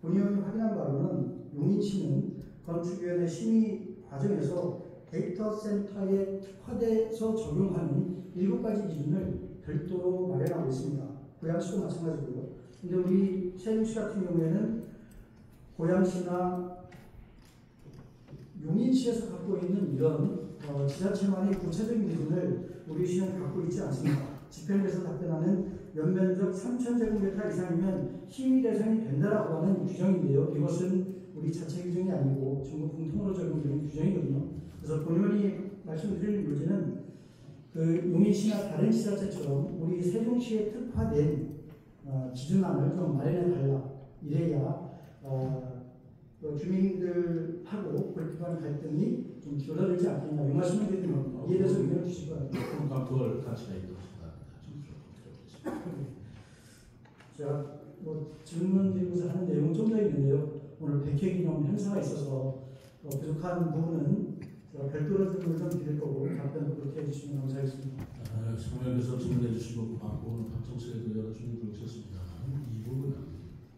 본의원이 확인한 바로는 용인시는 건축위원회 심의 과정에서 데이터 센터에 특화돼서 적용하는 7가지 기준을 별도로 마련하고 있습니다. 고양시도 마찬가지고요. 근데 우리 세종시 같은 경우에는 고양시나 용인시에서 갖고 있는 이런 지자체만의 구체적인 기준을 우리 시는 갖고 있지 않습니다. 집행부에서 답변하는 연면적 3,000제곱미터 이상이면 심의 대상이 된다라고 하는 규정인데요. 이것은 우리 자체 규정이 아니고 전국 공통으로 적용되는 규정이거든요. 그래서 본의원이 말씀드리는 요지는 그 용인시나 다른 지자체처럼 우리 세종시에 특화된 기준안을 좀 마련해 달라. 이래야 주민들하고 골프관 갈등이 좀 줄어들지 않겠냐 이 말씀을 드리는 겁니다. 이에 대해서 의견을 주시기 바랍니다. 그걸 가치가 있다고 생각합니다. 제가 질문 드리고자 하는 내용은 좀 더 있는데요. 오늘 100회 기념 행사가 있어서 부족한 부분은 제가 별도로 질문을 좀 드릴 거고 답변도 그렇게 해주시면 감사하겠습니다. 성명에서 질문해 주시고 고맙고 박정석에도 여러 질문을 주셨습니다만 이 부분은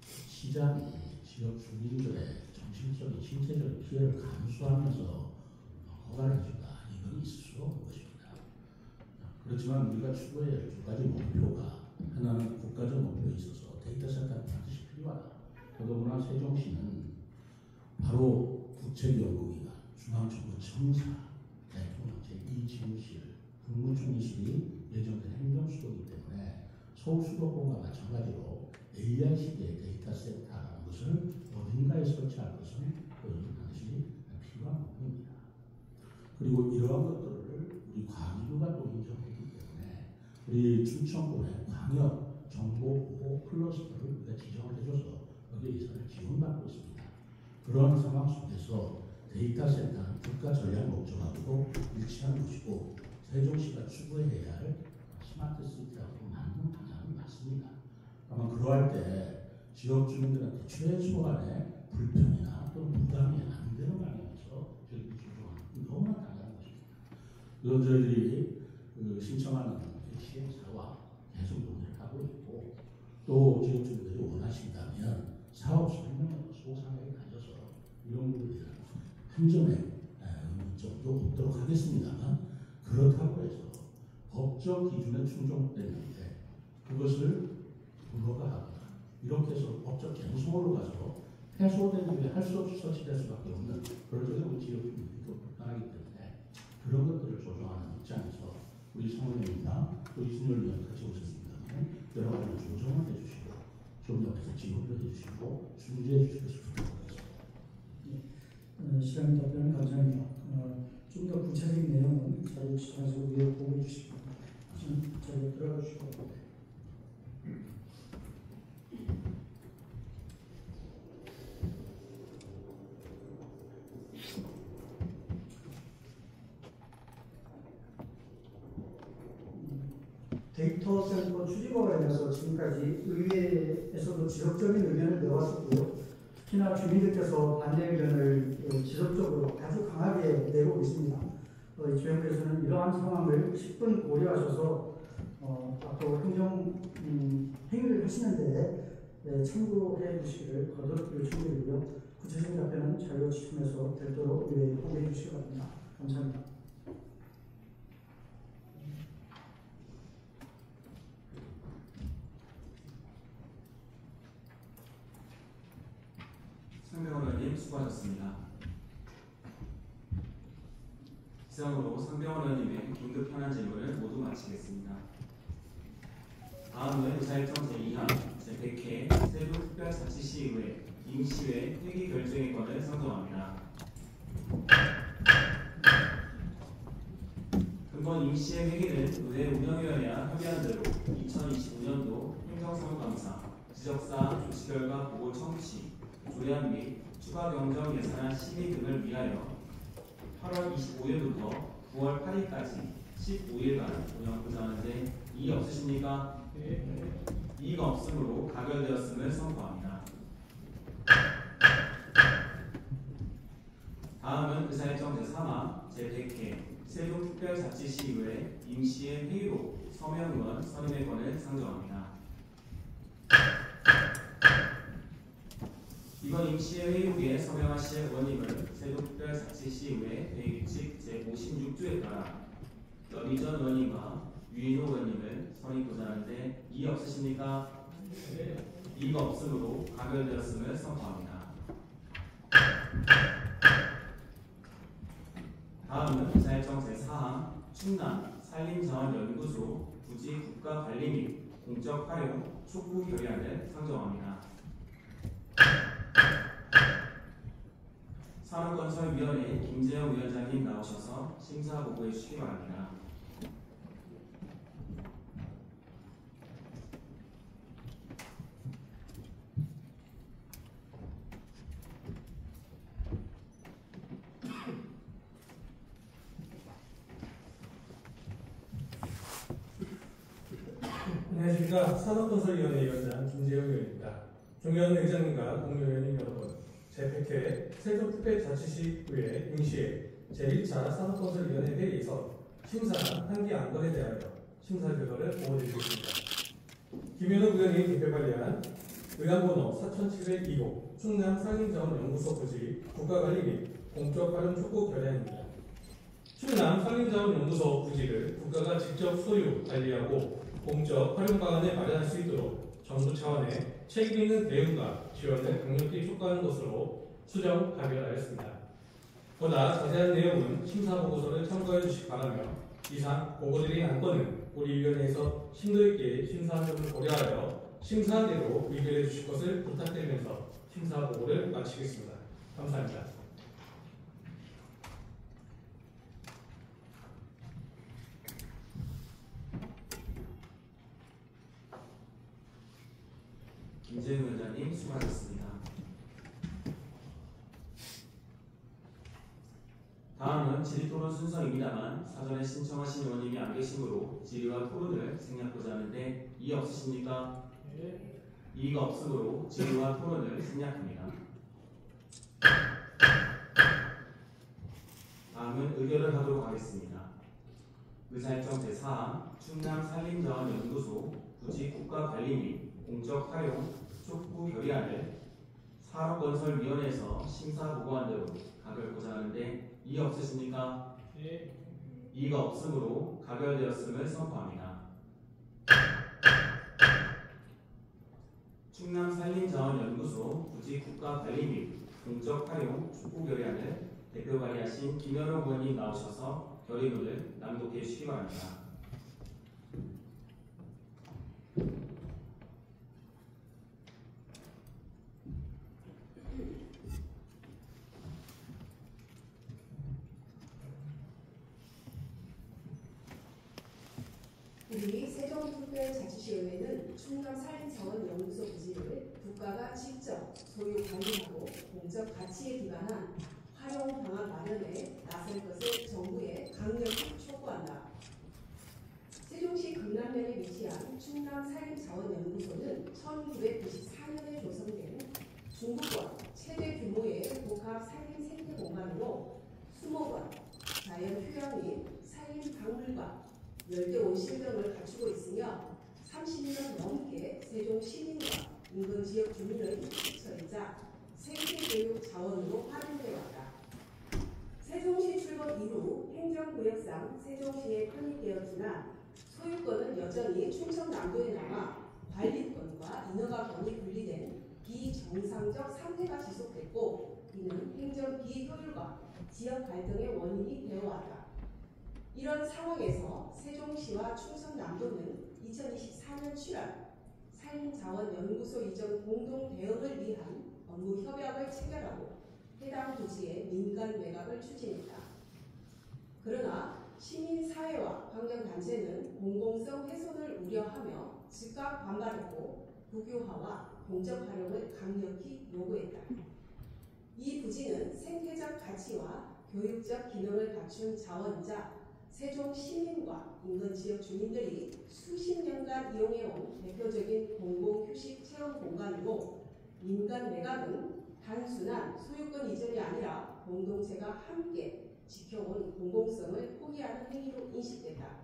시장이 지역 주민들의 정신적인, 신체적인 피해를 감수하면서 허가를 해준다. 이 변경이 있을 수 없는 것입니다. 그렇지만 우리가 추구해야 할 두 가지 목표가 하나는 국가적 목표에 있어서 데이터 센터가 반드시 필요하다. 더더구나 세종시는 바로 국책연구기관 중앙정부청사 대통령 제2지휘실 국무총리실이 예정된 행정수도이기 때문에 서울수도권과 마찬가지로 AI 시대의 데이터 센터라는 것을 어딘가에 설치할 것은 반드시 필요한 부분입니다. 그리고 이러한 것들을 우리 과기부가 또 인정했기 때문에 우리 충청권의 광역 정보보호 클러스터를 우리가 지정을 해줘서 거기에 예산을 지원받고 있습니다. 그런 상황 속에서 데이터 센터는 국가 전략 목적하고도 일치하는 것이고 세종시가 추구해야 할 스마트 시티하고 맞는 방향은 맞습니다. 다만 그러할 때 지역 주민들한테 최소한의 불편이나 또는 부담이 안 되는 방향에서 저희들이 조정하는 게 너무나 당연한 것입니다. 그래서 저희들이 신청하는 시행사와 계속 논의를 하고 있고 또 지역 주민들이 원하신다면 사업 설명회도 소상하게 가져서 이런 부분에 대한 한 점의 의문점도 없도록 하겠습니다만 그렇다고 해서 법적 기준에 충족됐는데 그것을 불허가하거나 이렇게 해서 법적 갱소로 가서 해소된 뒤에 할 수 없이 설치될 수밖에 없는 그런 쪽에 우리 지역 주민들이 또 불편하기 때문에 그런 것들을 조정하는 입장에서 우리 상원의원이나 또 이순열 의원 같이 오셨습니다만 여러 가지 조정을 해주시고 좀 옆에서 지원을 해주시고 중재해 주시겠습니다. 시장님 답변 감사합니다. 좀 더 구체적인 내용은 자료 시청에서 우리가 보고해 주시고 자료 들어가 주시고 데이터 센터 추진과 관련해서 지금까지 의회에서도 지속적인 의견을 내왔었고요. 특히나 주민들께서 반대 의견을 지속적으로 아주 강하게 내고 있습니다. 주연께서는 이러한 상황을 10분 고려하셔서 앞으로 행정 행위를 하시는데 참고해 주시기를 거듭 요청드리고요. 구체적인 답변은 자료 지침에서 별도로 의회에 보고해 주시기 바랍니다. 감사합니다. 상병원 의원님 수고하셨습니다. 이상으로 상병원 의원님의 긴급 현안 질문을 모두 마치겠습니다. 다음은 의사일정 제2항 제100회 세부특별자치시의회 임시회 회기 결정의 건을 선정합니다. 금번 임시회 회기는 의회 운영위원회와 협의한 대로 2025년도 행정사무감사, 지적사항 조치 결과 보고 청취, 조례안 및 추가 경정 예산안 심의 등을 위하여 8월 25일부터 9월 8일까지 15일간 운영하는데 이의 없으십니까? 이의가 없으므로 가결되었음을 선포합니다. 다음은 의사일정 제3항 제100회 세종특별자치시의회 임시회 회의로 서명의원 선임의 건을 상정합니다. 이번 임시회 회의록에 서명하실 의원님은 세종특별자치시의회 회의규칙 제56조에 따라 여미전 의원님과 유인호 의원님을 선임하고자 하는데 이의 없으십니까? 이의가 없으므로 가결되었음을 선포합니다. 다음은 의사일정 제4항 충남 산림자원연구소 부지 국가관리 및 공적 활용 촉구 결의안을 상정합니다. 산업건설위원회 김재영 위원장님 나오셔서 심사 보고해 주시기 바랍니다. 안녕하십니까. 산업건설위원회 위원장 김재영 의원입니다. 존경하는 의장님과 동료위원님 여러분, 제100회 세종특별자치시의회 임시회 제1차 산업건설위원회 회의에서 심사한 한기 안건에 대하여 심사 결과를 보고드리겠습니다. 김현욱 의원이 대표 발의한 의안번호 4702호 충남 산림자원연구소 부지 국가관리 및 공적활용 촉구 결의안입니다. 충남 산림자원연구소 부지를 국가가 직접 소유, 관리하고 공적 활용 방안을 마련할 수 있도록 정부 차원의 책임 있는 대응과 지원을 강력히 촉구하는 것으로 수정 가결하였습니다. 보다 자세한 내용은 심사보고서를 참고해 주시기 바라며 이상 보고드린 안건은 우리 위원회에서 심도 있게 심사한 점을 고려하여 심사대로 의결해 주실 것을 부탁드리면서 심사보고를 마치겠습니다. 감사합니다. 김재윤 위원장님 수고하셨습니다. 다음은 질의토론 순서입니다만 사전에 신청하신 의원님이 안 계시므로 질의와 토론을 생략하고자 하는데 이의 없으십니까? 네. 이의가 없으므로 질의와 토론을 생략합니다. 다음은 의결을 하도록 하겠습니다. 의사일정 제4 충남산림자원연구소 부지 국가관리 및 공적 활용 촉구 결의안을 산업건설위원회에서 심사보고한 대로 가결하고자 하는데 이의 없으십니까? 네. 이의가 없으므로 가결되었음을 선포합니다. 충남산림자원연구소 부지 국가관리 및 공적 활용 촉구 결의안을 대표 발의하신 김현옥 의원님 나오셔서 결의문을 낭독해 주시기 바랍니다. 우리 세종특별자치시의회는 충남산림자원연구소 부지를 국가가 직접 소유 관리하고 공적 가치에 기반한 활용 방안 마련에 나설 것을 정부에 강력히 촉구한다. 세종시 금남면에 위치한 충남산림자원연구소는 1994년에 조성된 중부권 최대 규모의 복합 산림 생태 공간으로 수목원, 자연휴양 및 산림박물관, 열대온실 등을 갖추고 있으며 30년 넘게 세종 시민과 인근 지역 주민의 시설이자 생태교육 자원으로 활용되어 왔다. 세종시 출범 이후 행정구역상 세종시에 편입되었지만 소유권은 여전히 충청남도에 남아 관리권과 인허가권이 분리된 비정상적 상태가 지속됐고 이는 행정 비효율과 지역 갈등의 원인이 되어왔다. 이런 상황에서 세종시와 충청남도는 2024년 7월 산림자원연구소 이전 공동 대응을 위한 업무 협약을 체결하고 해당 부지의 민간 매각을 추진했다. 그러나 시민사회와 환경단체는 공공성 훼손을 우려하며 즉각 반발했고 국유화와 공적 활용을 강력히 요구했다. 이 부지는 생태적 가치와 교육적 기능을 갖춘 자원이자 세종 시민과 인근 지역 주민들이 수십 년간 이용해온 대표적인 공공휴식 체험 공간이고 민간 매각은 단순한 소유권 이전이 아니라 공동체가 함께 지켜온 공공성을 포기하는 행위로 인식됐다.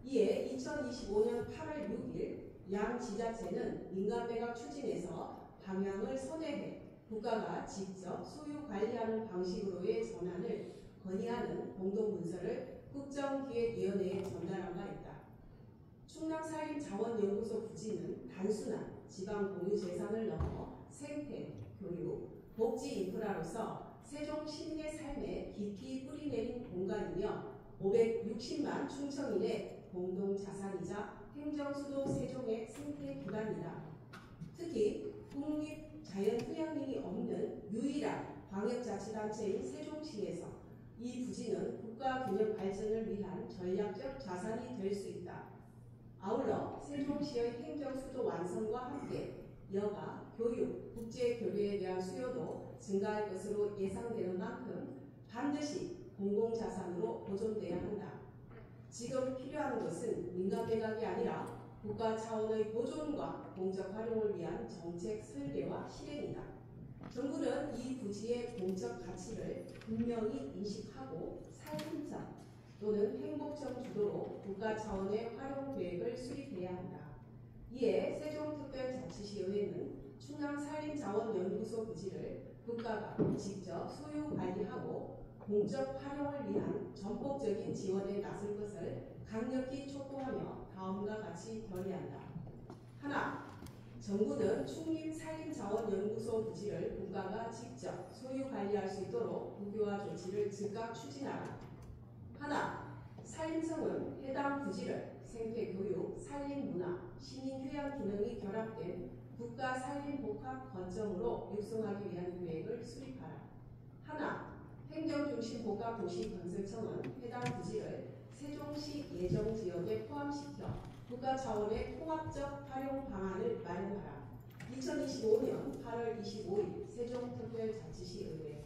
이에 2025년 8월 6일 양 지자체는 민간 매각 추진에서 방향을 선회해 국가가 직접 소유 관리하는 방식으로의 전환을 건의하는 공동문서를 국정기획위원회에 전달한 바 있다. 충남산림자원연구소 부지는 단순한 지방공유재산을 넘어 생태, 교육, 복지 인프라로서 세종 시민의 삶에 깊이 뿌리내린 공간이며 560만 충청인의 공동자산이자 행정수도 세종의 생태 기반이다. 특히 국립자연휴양림이 없는 유일한 광역자치단체인 세종시에서 이 부지는 국가균형 발전을 위한 전략적 자산이 될 수 있다. 아울러 세종시의 행정수도 완성과 함께 여가, 교육, 국제교류에 대한 수요도 증가할 것으로 예상되는 만큼 반드시 공공자산으로 보존돼야 한다. 지금 필요한 것은 민간 매각이 아니라 국가 차원의 보존과 공적 활용을 위한 정책 설계와 실행이다. 정부는 이 부지의 공적 가치를 분명히 인식하고 산림청 또는 행복청 주도로 국가 차원의 활용 계획을 수립해야 한다. 이에 세종특별자치시의회는 충남산림자원연구소 부지를 국가가 직접 소유 관리하고 공적 활용을 위한 전폭적인 지원에 나설 것을 강력히 촉구하며 다음과 같이 결의한다. 하나, 정부는 충림산림자원연구소 부지를 국가가 직접 소유 관리할 수 있도록 국유화 조치를 즉각 추진하라. 하나, 산림청은 해당 부지를 생태교육, 산림문화, 시민휴양 기능이 결합된 국가산림복합 거점으로 육성하기 위한 계획을 수립하라. 하나, 행정중심복합도시건설청은 해당 부지를 세종시 예정지역에 포함시켜 국가 차원의 통합적 활용 방안을 마련하라. 2025년 8월 25일 세종특별자치시 의회.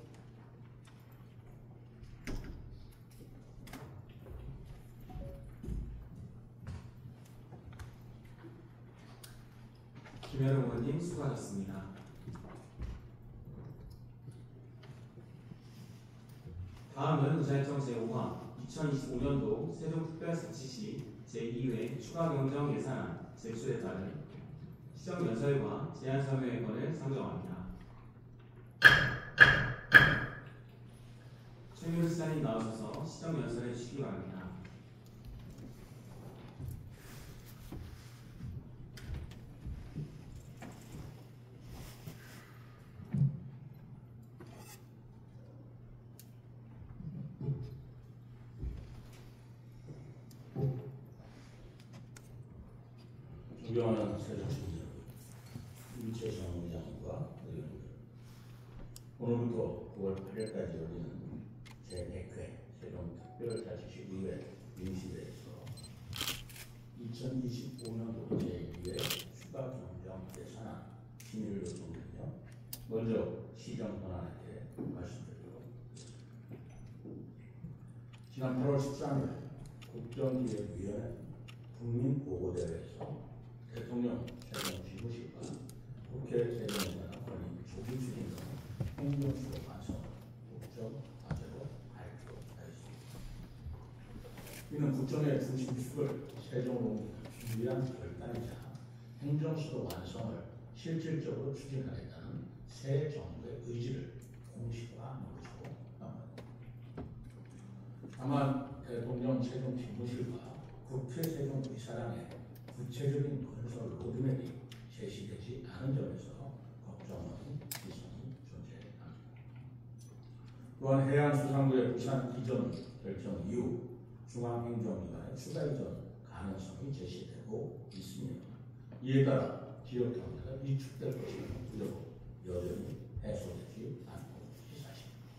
김혜령 의원님 수고하셨습니다. 다음은 의사일정 제5화 2025년도 세종특별자치시 제2회 추가경정 예산안 제출에 따른 시정연설과 제안참여회권을 상정합니다. 최민우 시장님 나오셔서 시정연설해 주시기 바랍니다. 존경하는 세종시민 여러분, 윤채성 의장님과 의원님들, 오늘부터 9월 8일까지 열리는 제100회 세종특별자치시 의회 임시회에서 2025년도 제2회 추가경정 예산안 심의를 요청드리며 먼저 시정 현안에 대해 말씀드리도록 하겠습니다. 지난 8월 13일 국정기획위원회 국민보고대회에서 대통령 세종지구실과 국회 세종시장 권인 조기수진 등 행정수로 완성 국정과제로 발표하였습니다. 이는 국정의 중심축을 세종으로 준비한 결단이자 행정수로 완성을 실질적으로 추진하겠다는 새 정부의 의지를 공식화한 것으로 남았습니다. 다만 대통령 세종지구실과 국회 세종이사장의 구체적인 건설 로드맵이 제시되지 않은 점에서 걱정하는 지점이 존재합니다. 또한 해양수산부의 부산 이전 결정 이후 중앙행정기관의 추가 이전 가능성이 제시되고 있으며 이에 따라 지역 경제가 위축될 것이라는 우려도 여전히 해소되지 않고 있는 사실입니다.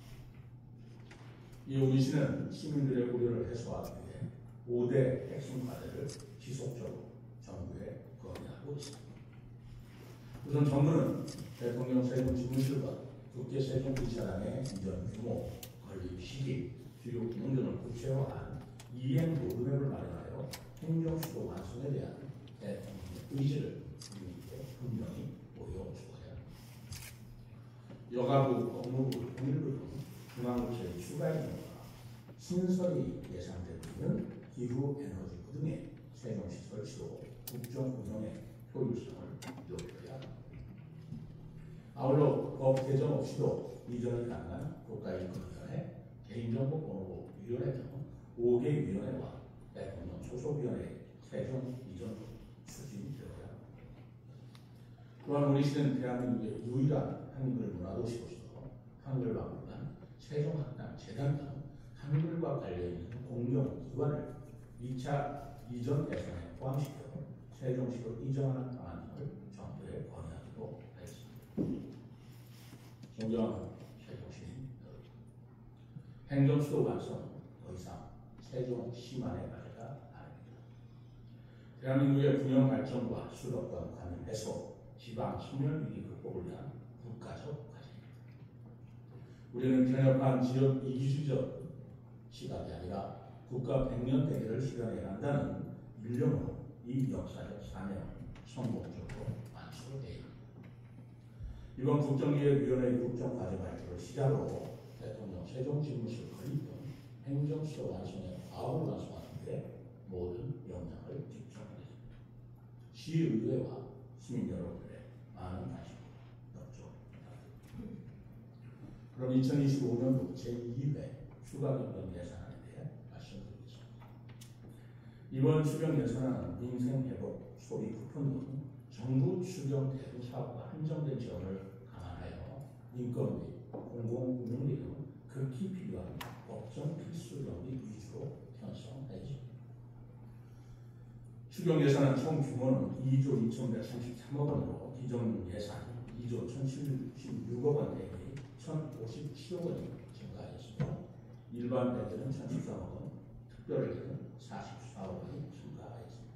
이에 우리시는 시민들의 우려를 해소하기 위해 5대 핵심 과제를 지속적으로 정부에 건의하고 있습니다. 우선 정부는 대통령 세종지구실과 국회 세종이사장의 이전 규모, 건립 시기, 주요 기능 등을 구체화한 이행 로드맵을 마련하여 행정수도 완성에 대한 대통령의 의지를 국민께 분명히 보여주어야 합니다. 여가부, 법무부, 통일부 등 중앙부처의 추가 인력과 신설이 예상되고 있는 기후에너지부 등의 세종시 설치도 국정 운영의 효율성을 높여야 합니다. 아울러 법 개정 없이도 이전이 가능한 국가인권위원회, 개인정보보호위원회 등 5개 위원회와 대통령 소속위원회 세종 이전도 추진되어야 합니다. 또한 우리 시는 대한민국의 유일한 한글 문화도시로서 한글박물관, 세종학당재단 등 한글과 관련 있는 공공기관을 2차 이전 예산에 포함시켜 세종시로 이전하는 방안 등을 정부에 건의하기로 하였습니다. 존경하는 세종시민 여러분, 행정수도 완성은 더 이상 세종시만의 과제가 아닙니다. 대한민국의 균형 발전과 수도권 관련 해소, 지방 소멸위기 극복을 위한 국가적 과제입니다. 우리는 편협한 지역 이기주의적 시각이 아니라 국가 100년 대계를 실현해야 한다는 일념으로 이 역사적 사명을 성공적으로 완수해야 합니다. 이번 국정기획위원회 국정과제 발표를 시작으로 대통령 세종지구실 건립 등 행정수도 완성의 과업을 완수하는 데 모든 역량을 집중하겠습니다. 시의회와 시민 여러분들의 많은 관심 협조 부탁드립니다. 그럼 2025년도 제2회 추가경정 예산안에 대해 말씀드리겠습니다. 이번 추경 예산안은 민생회복, 소비 쿠폰 등 정부 추경 대부 사업과 한정된 지원을 감안하여 인건비, 공공운영비 등 극히 필요한 법정 필수 경비 위주로 편성하였습니다. 추경 예산안 총 규모는 2조 2,133억 원으로 기존 예산 2조 1,076억 원 대비 1,057억 원이 증가하였습니다. 일반 배들은 1,013억 원, 특별배들은 44억 원이 증가하였습니다.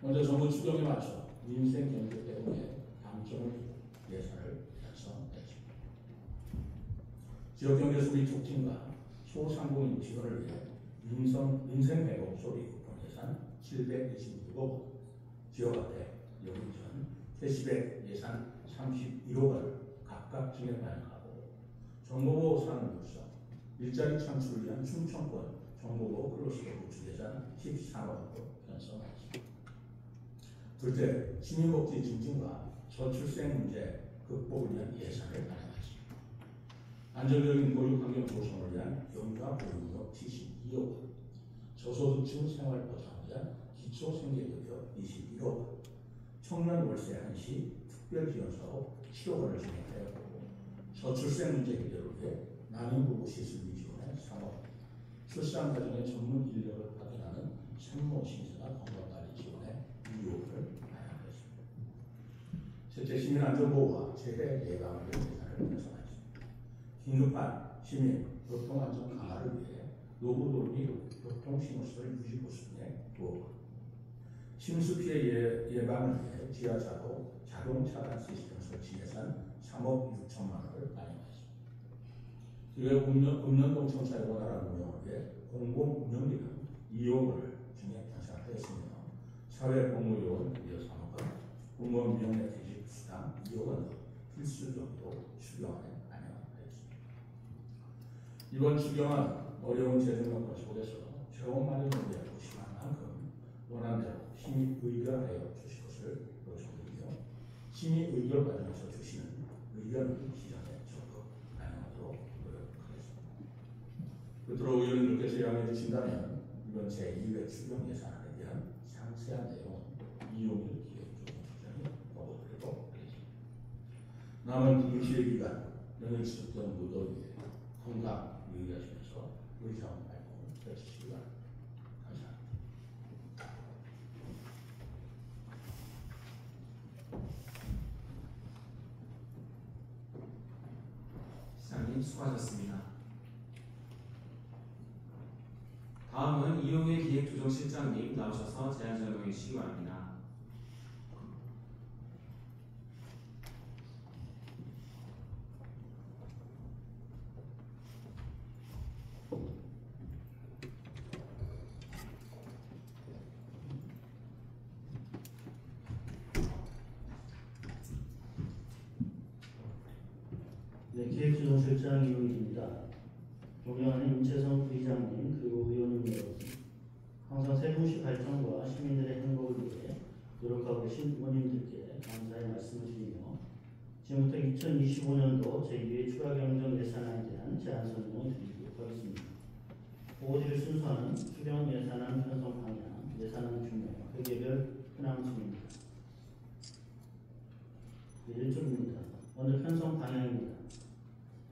먼저 정부 추경에 맞춰 민생 경제 대응에 방점을 두고 예산을 편성했습니다. 지역경제 소비 촉진과 소상공인 지원을 위해 민생회복 소비 쿠폰 예산 726억 원, 지역화폐, 영유전, 캐시백 예산 31억 원을 각각 증액 반영하고 정보보호 산업 육성, 일자리 창출을 위한 충청권 정보보호 클로스로 구축 예산 13억 원으로 편성하였습니다. 둘째, 시민복지 증진과 저출생 문제 극복을 위한 예산을 반영하였습니다. 안정적인 교육 환경 조성을 위한 영유아 보육료 72억 원, 저소득층 생활 보장을 위한 기초생계급여 21억 원, 청년 월세 한시 특별지원사업 7억 원을 진행하였고, 저출생 문제 해결을 위해 난임부부 시술비 지원에 3억 원, 출산 과정의 전문 인력을 확인하는 산모 신생아 건강관리 지원에 2억 원을 마련하였습니다. 셋째, 시민 안전보호와 재해 예방을 위한 예산을 편성하였습니다. 긴급한 시민 교통안전 강화를 위해 노후도로 및 교통신호시설 유지 보수에 9억 원, 침수 피해 예방을 위해 지하차도 자동 차단 시스템 설치 예산 3억 6천만 원을 반영하였습니다. 교회 읍면동 청사의 원활한 운영을 위해 공공운영비는 2억 원을 증액 편성하였으며 사회복무요원 무려 3억 원, 공무원 명예퇴직 수당 2억 원 등 필수 경비도 추경안에 반영하였습니다. 이번 추경안 어려운 재정 여건 속에서 재원 마련을 위해 고심한 만큼 원안대로 심의 의결하여 주실 것을 요청드리며 심의 의결 과정에서 주시는 의견을 시장에 적극 반영하도록 노력하겠습니다. 끝으로 의원님들께서 양해해 주신다면 이번 제2회 추경 예산안에 대한 상세한 내용은 이용일 기획조정실장이 보고드리도록 하겠습니다. 남은 임시회 기간 명예 지속되는 무더위에 건강 유의하시면서 의정 활동을 펼치시기 바랍니다. 시장님 수고하셨습니다. 다음은 이용일 기획조정실장님 나오셔서 제안 설명해 주시기 바랍니다. 네, 기획조정실장 이용일입니다. 존경하는 임채성 부의장님 그리고 의원님 여러분, 항상 세종시 발전과 시민들의 행복을 위해 노력하고 계신 의원님들께 감사의 말씀을 드리며 지금부터 2025년도 제2회 추가경정 예산안에 대한 제안 설명을 드리도록 하겠습니다. 보고드릴 순서는 추경 예산안 편성 방향, 예산안 규모, 회계별 현황 순입니다. 1조입니다. 먼저 편성 방향입니다.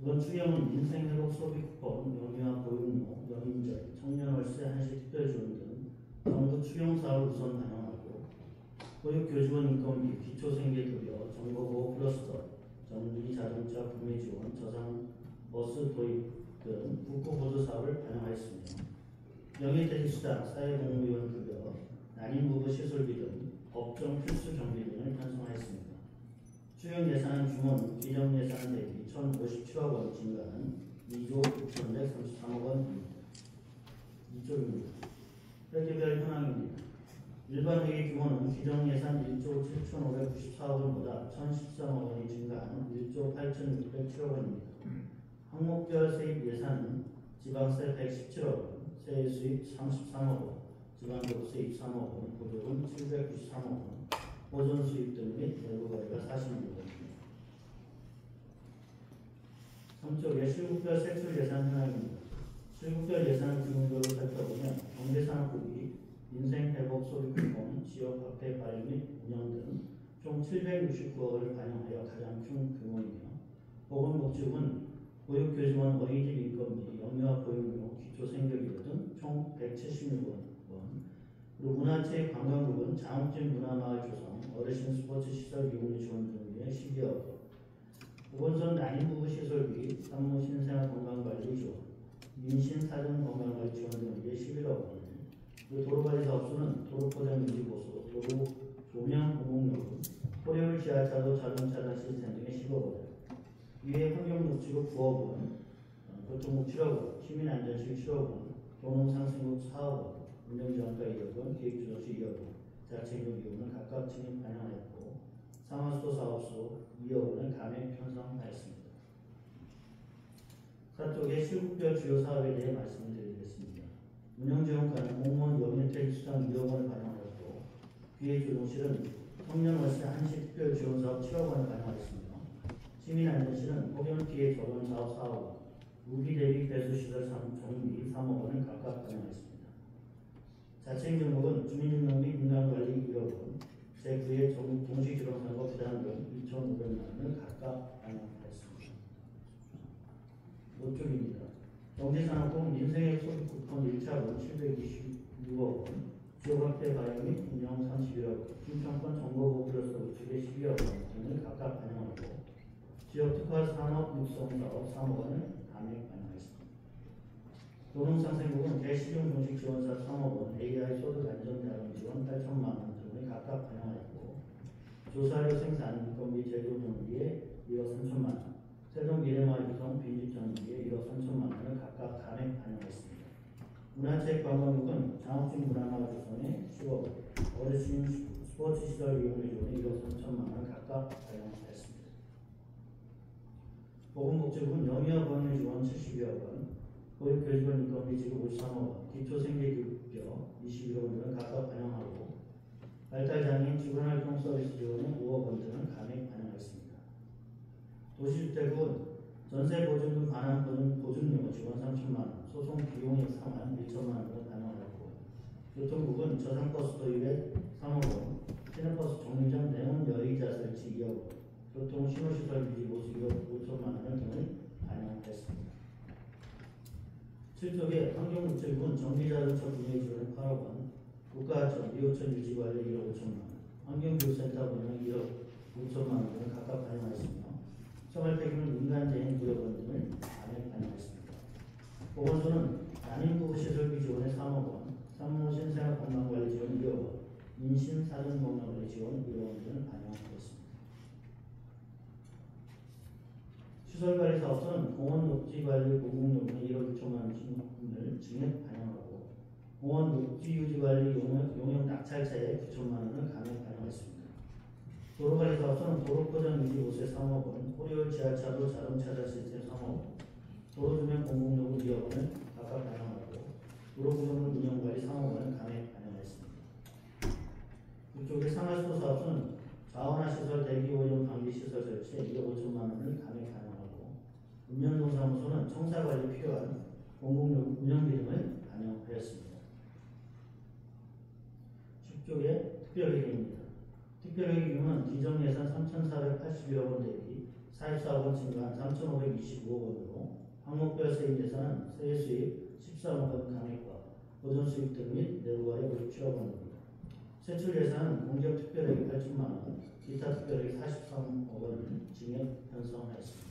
이번 추경은 민생회복 소비 쿠폰, 영유아 보육료, 연인절, 청년월세 한시 특별지원 등 정부 추경 사업을 우선 반영하고 보육교직원 인건비, 기초생계급여, 정보보호 클러스터, 전기 자동차 구매 지원, 저상 버스 도입 등 국고보조 사업을 반영하였으며 명예퇴직수당, 사회복무요원 급여, 난임부부 시설비 등 법정 필수 경비 등을 편성하였습니다. 추경 예산안 규모는 기존 예산 대비 1,057억 원 증가한 2조 6,133억 원입니다. 2조입니다. 회계별 현황입니다. 일반 회계 규모는 기존 예산 1조 7,594억 원보다 1,013억 원이 증가한 1조 8,607억 원입니다. 항목별 세입 예산은 지방세 117억 원, 세일 수입 33억 원, 지방도로 세입 3억 원, 보조금 793억 원, 보존 수입 등 및 내부 거래가 46억입니다. 3조 예실국별 세출 예산 현황입니다. 증가가 가장 큰 규모이며 보건복지부는 보육교직원 어린이집 인건비, 영유아 보육료, 기초생계비료 등 총 176억 원, 그리고 문화체육관광부는 장학진 문화마을 조성, 어르신 스포츠시설 이용료 지원 등의 12억 원, 보건소 난임부부 시설비, 산모 신생아 건강관리 지원, 임신 사전 건강관리 지원 등의 11억 원, 그리고 도로관리사업소는 도로포장유지보수, 도로 조명 공공요금, 포레올 지하차도 자동차단 시스템 등의 10억 원, 위에 환경복지부 9억 원, 교통부 7억 원, 시민안전실 7억 원, 교농상생국 4억 원, 운영지원과 2억 원, 기획조정실 2억 원, 자체인력 2억은 각각 증액 반영하였고 상하수도 사업소 2억 원을 감액 편성하였습니다. 사쪽의 실국별 주요 사업에 대해 말씀을 드리겠습니다. 운영지원과는 공무원 영유택 수당 2억 원을 반영하였고 기획조정실은 청년월세 한시특별지원사업 7억 원을 반영하였습니다. 시민안전실은 폭염피해 조정사업 4억 원, 우기대비 배수시설 정비 3억 원을 각각 반영하였습니다. 자치행정국은 주민등록 및 인간관리 1억 원, 제9회 동시지방선거 부담금 2,500만 원을 각각 반영하였습니다. 5쪽입니다. 경제산업부 민생의 소득 쿠폰 1차분 726억 원, 지역확대 발행 및 운영 31억 원, 충청권 정보보호 플러스 우측의 12억 원 등을 각각 반영하고 지역특화 산업 육성사업 3억 원을 감액 반영하였습니다. 노동상생국은 대시중 종식 지원사 3억 원, AI 소득 안정자금 지원 8천만 원 등을 각각 반영하였고 조사료 생산 인건비 제조 정비에 1억 3천만 원, 세종 미래마을 구성 빈집 정비에 1억 3천만 원을 각각 감액 반영하였습니다. 문화체육관광국은 장학진 문화마을 구성에 10억 원, 어르신 스포츠시설 이용료 지원에 1억 3천만 원을 각각 반영하였습니다. 보건복지부는 영유아 보육료 지원 70여 원, 보육교직원 인건비 지급 53억 원, 기초생계급여 21억 원 등을 각각 반영하고 발달장애인 주간활동 서비스 지원에 5억 원 등을 감액 반영하였습니다. 도시주택은 전세보증금 반환 보증료 지원 3천만 원, 소송 비용액 상환 1천만 원을 반영하였고 교통국은 저상버스 도입에 3억 원, 시내버스 정류장 내원 여의자 설치 2억 원, 교통 신호시설 유지 보수 2억 5천만 원 등을 반영했습니다. 7쪽에 환경복지부는 전기자동차 분해 지원에 8억 원, 국가하청 2호천 유지관리 1억 5천만 원, 환경교육센터 운영 1억 5천만 원 등을 각각 반영하였으며 생활폐기물 민간재행 9억 원 등을 반영했습니다. 보건소는 난임부부 시설비 지원에 3억 원, 산모 신생아 건강관리 지원 2억 원, 임신 사전 건강관리 지원 1억 원 등을 반영했습니다. 시설관리사업소는 공원녹지관리 공공요금의 1억 2천만 원을 증액 반영하고 공원 녹지유지관리 용역 낙찰차에 9천만 원을 감액 반영했습니다. 도로관리사업소는 도로포장유지보수에 3억 원, 포레올 지하차도 자동차단 시스템 3억 원, 도로주변 공공요금 2억 원을 각각 반영하고 도로구조물 운영관리 3억 원을 감액 반영했습니다. 이쪽에 상하수도 사업소는 자원화시설 대기오염 방지시설 설치에 2억 5천만 원을 감액 반영하고 읍면동사무소는 청사관리 필요한 공공요금 운영비 등을 반영하였습니다. 10쪽에 특별회계입니다. 특별회계금은 기정예산 3,481억 원 대비 44억 원 증가한 3,525억 원으로 항목별 세입 예산은 세외 수입 13억 원 감액과 보존 수입 등 및 내부과의 57억 원입니다. 세출 예산은 공적 특별회계 8천만 원, 기타 특별회계 43억 원을 증액 편성하였습니다.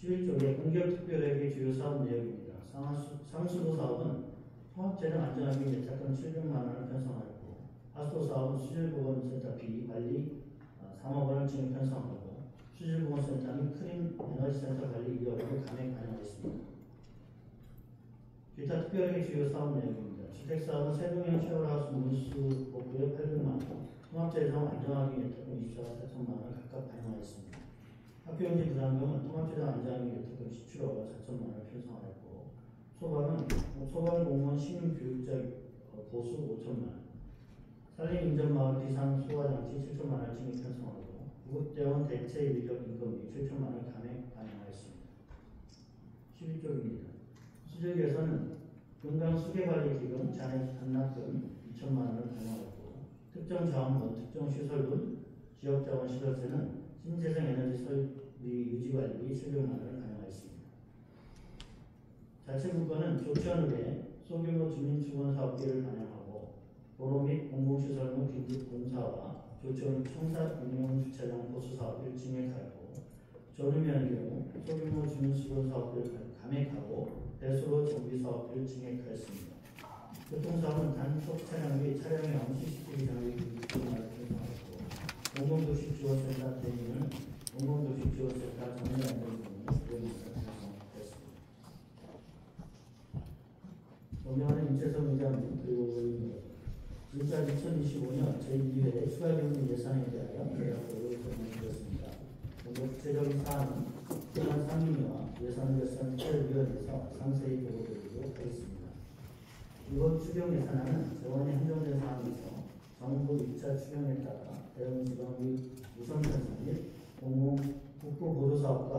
11쪽에 공적 특별회계 주요 사업 내역입니다. 상수도 사업은 통합재정 안전하기 위해 예탁금 700만 원을 편성하였고 하수도 사업은 수질보건센터 비 관리 3억 원을 증액 편성하고 수질보건센터 및 크림 에너지센터 관리 2억 원을 감액 반영했습니다. 기타 특별회계 주요 사업 내역입니다. 주택사업은 세종형 쉐어하우스 문수 복구에 800만 원, 통합재정 안정하기 예탁금 24억 4천만 원을 각각 반영하였습니다. 학교용지 부담금은 통합재정 안정하기 예탁금 17억 4천만 원을 편성하였고 소방공무원 시민교육자 보수 5천만 원, 산림인접마을 비상 소화장치 7천만 원을 증액 편성하고 구급대원 대체 인력 인건비 7천만 원을 감액 반영하였습니다. 11쪽입니다. 수질개선은 금강수계관리기금 잔액 반납금 2천만 원을 반영하였고 특정 자원분, 특정 시설분 지역자원시설세는 신재생에너지 설비 유지관리 체결만을 가능하였습니다. 자치분권은 조치원읍에 소규모 주민주거사업비를 반영하고 도로 및 공공시설물 긴급공사와 조치원 청사 운영주차장 보수사업을 증액하였고 전후면의 경우 소규모 주민수건사업비를 감액하고 배수로 정비사업비를 증액하였습니다. 교통사업은 단속 차량비 차량형 CCTV 장비 기술을 개통하였고 공공도시지원센터 대행은 공공도시지원센터 정리안전 등의 대응을 작성했습니다. 존경하는 임채성 의장님 그리고 의원님, 지금까지 2025년 제2회 추가경비 예산에 대하여 대답을 설명드렸습니다. 먼저 구체적인 사안은 현안 상임위와 예산결산체위원회에서 상세히 보고드리도록 하겠습니다. 이번 추경 예산안은 재원이 한정된 사안에서 정부 2차 추경에 따라 대응지방의 우선편성 및 국부보조사업과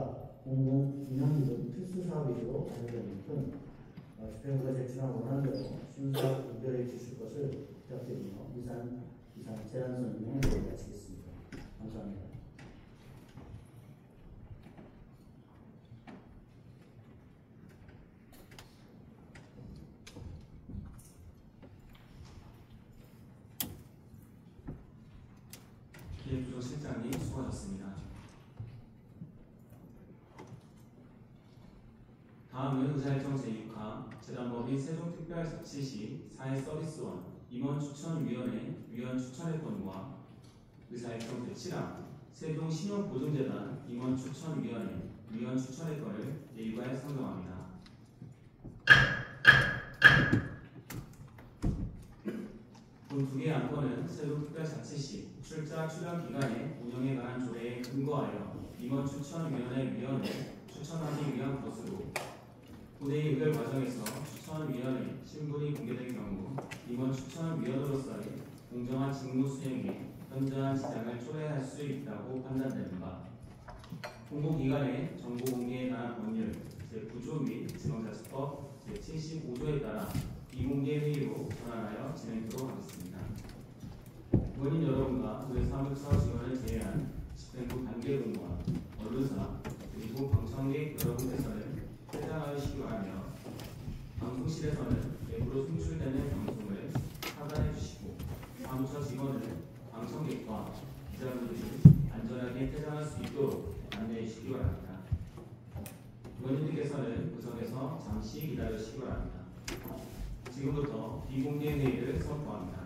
공공운영비 등 필수사업 위주로 반영된 만큼 집행부가 제출한 원안대로 순서 구별해 주실 것을 부탁드리며 이상 제안 설명을 마치겠습니다. 감사합니다. 기획부총실장님 수고하셨습니다. 다음은 의사일정 제6화 재단법인 세종특별자치시 사회서비스원 임원추천위원회 위원 추천의 권과 의사일정 제7화 세종신용보증재단 임원추천위원회 위원 추천의 건을 예의가에 상정합니다. 본 두 개의 안건은 세종특별자치시 출자 출연 기간의 운영에 관한 조례에 근거하여 임원추천위원회 위원을 추천하기 위한 것으로 본회의 의결 과정에서 추천위원회 신분이 공개된 경우 임원추천위원으로서의 공정한 직무 수행에 현저한 지장을 초래할 수 있다고 판단됩니다. 공고기관의 정보 공개에 관한 법률 제9조 및 지방자치법 제75조에 따라 비공개 회의로 전환하여 진행하도록 하겠습니다. 의원님 여러분과 의회 사무처 직원을 제외한 집행부 단계 공무원, 언론사 그리고 방청객 여러분께서는 퇴장하시기 바라며 방송실에서는 외부로 송출되는 방송을 차단해 주시고 사무처 직원은 방청객과 기자분들이 안전하게 퇴장할 수 있도록 안내해 주시기 바랍니다. 의원님들께서는 구석에서 잠시 기다리시기 바랍니다. 지금부터 비공개 회의를 선포합니다.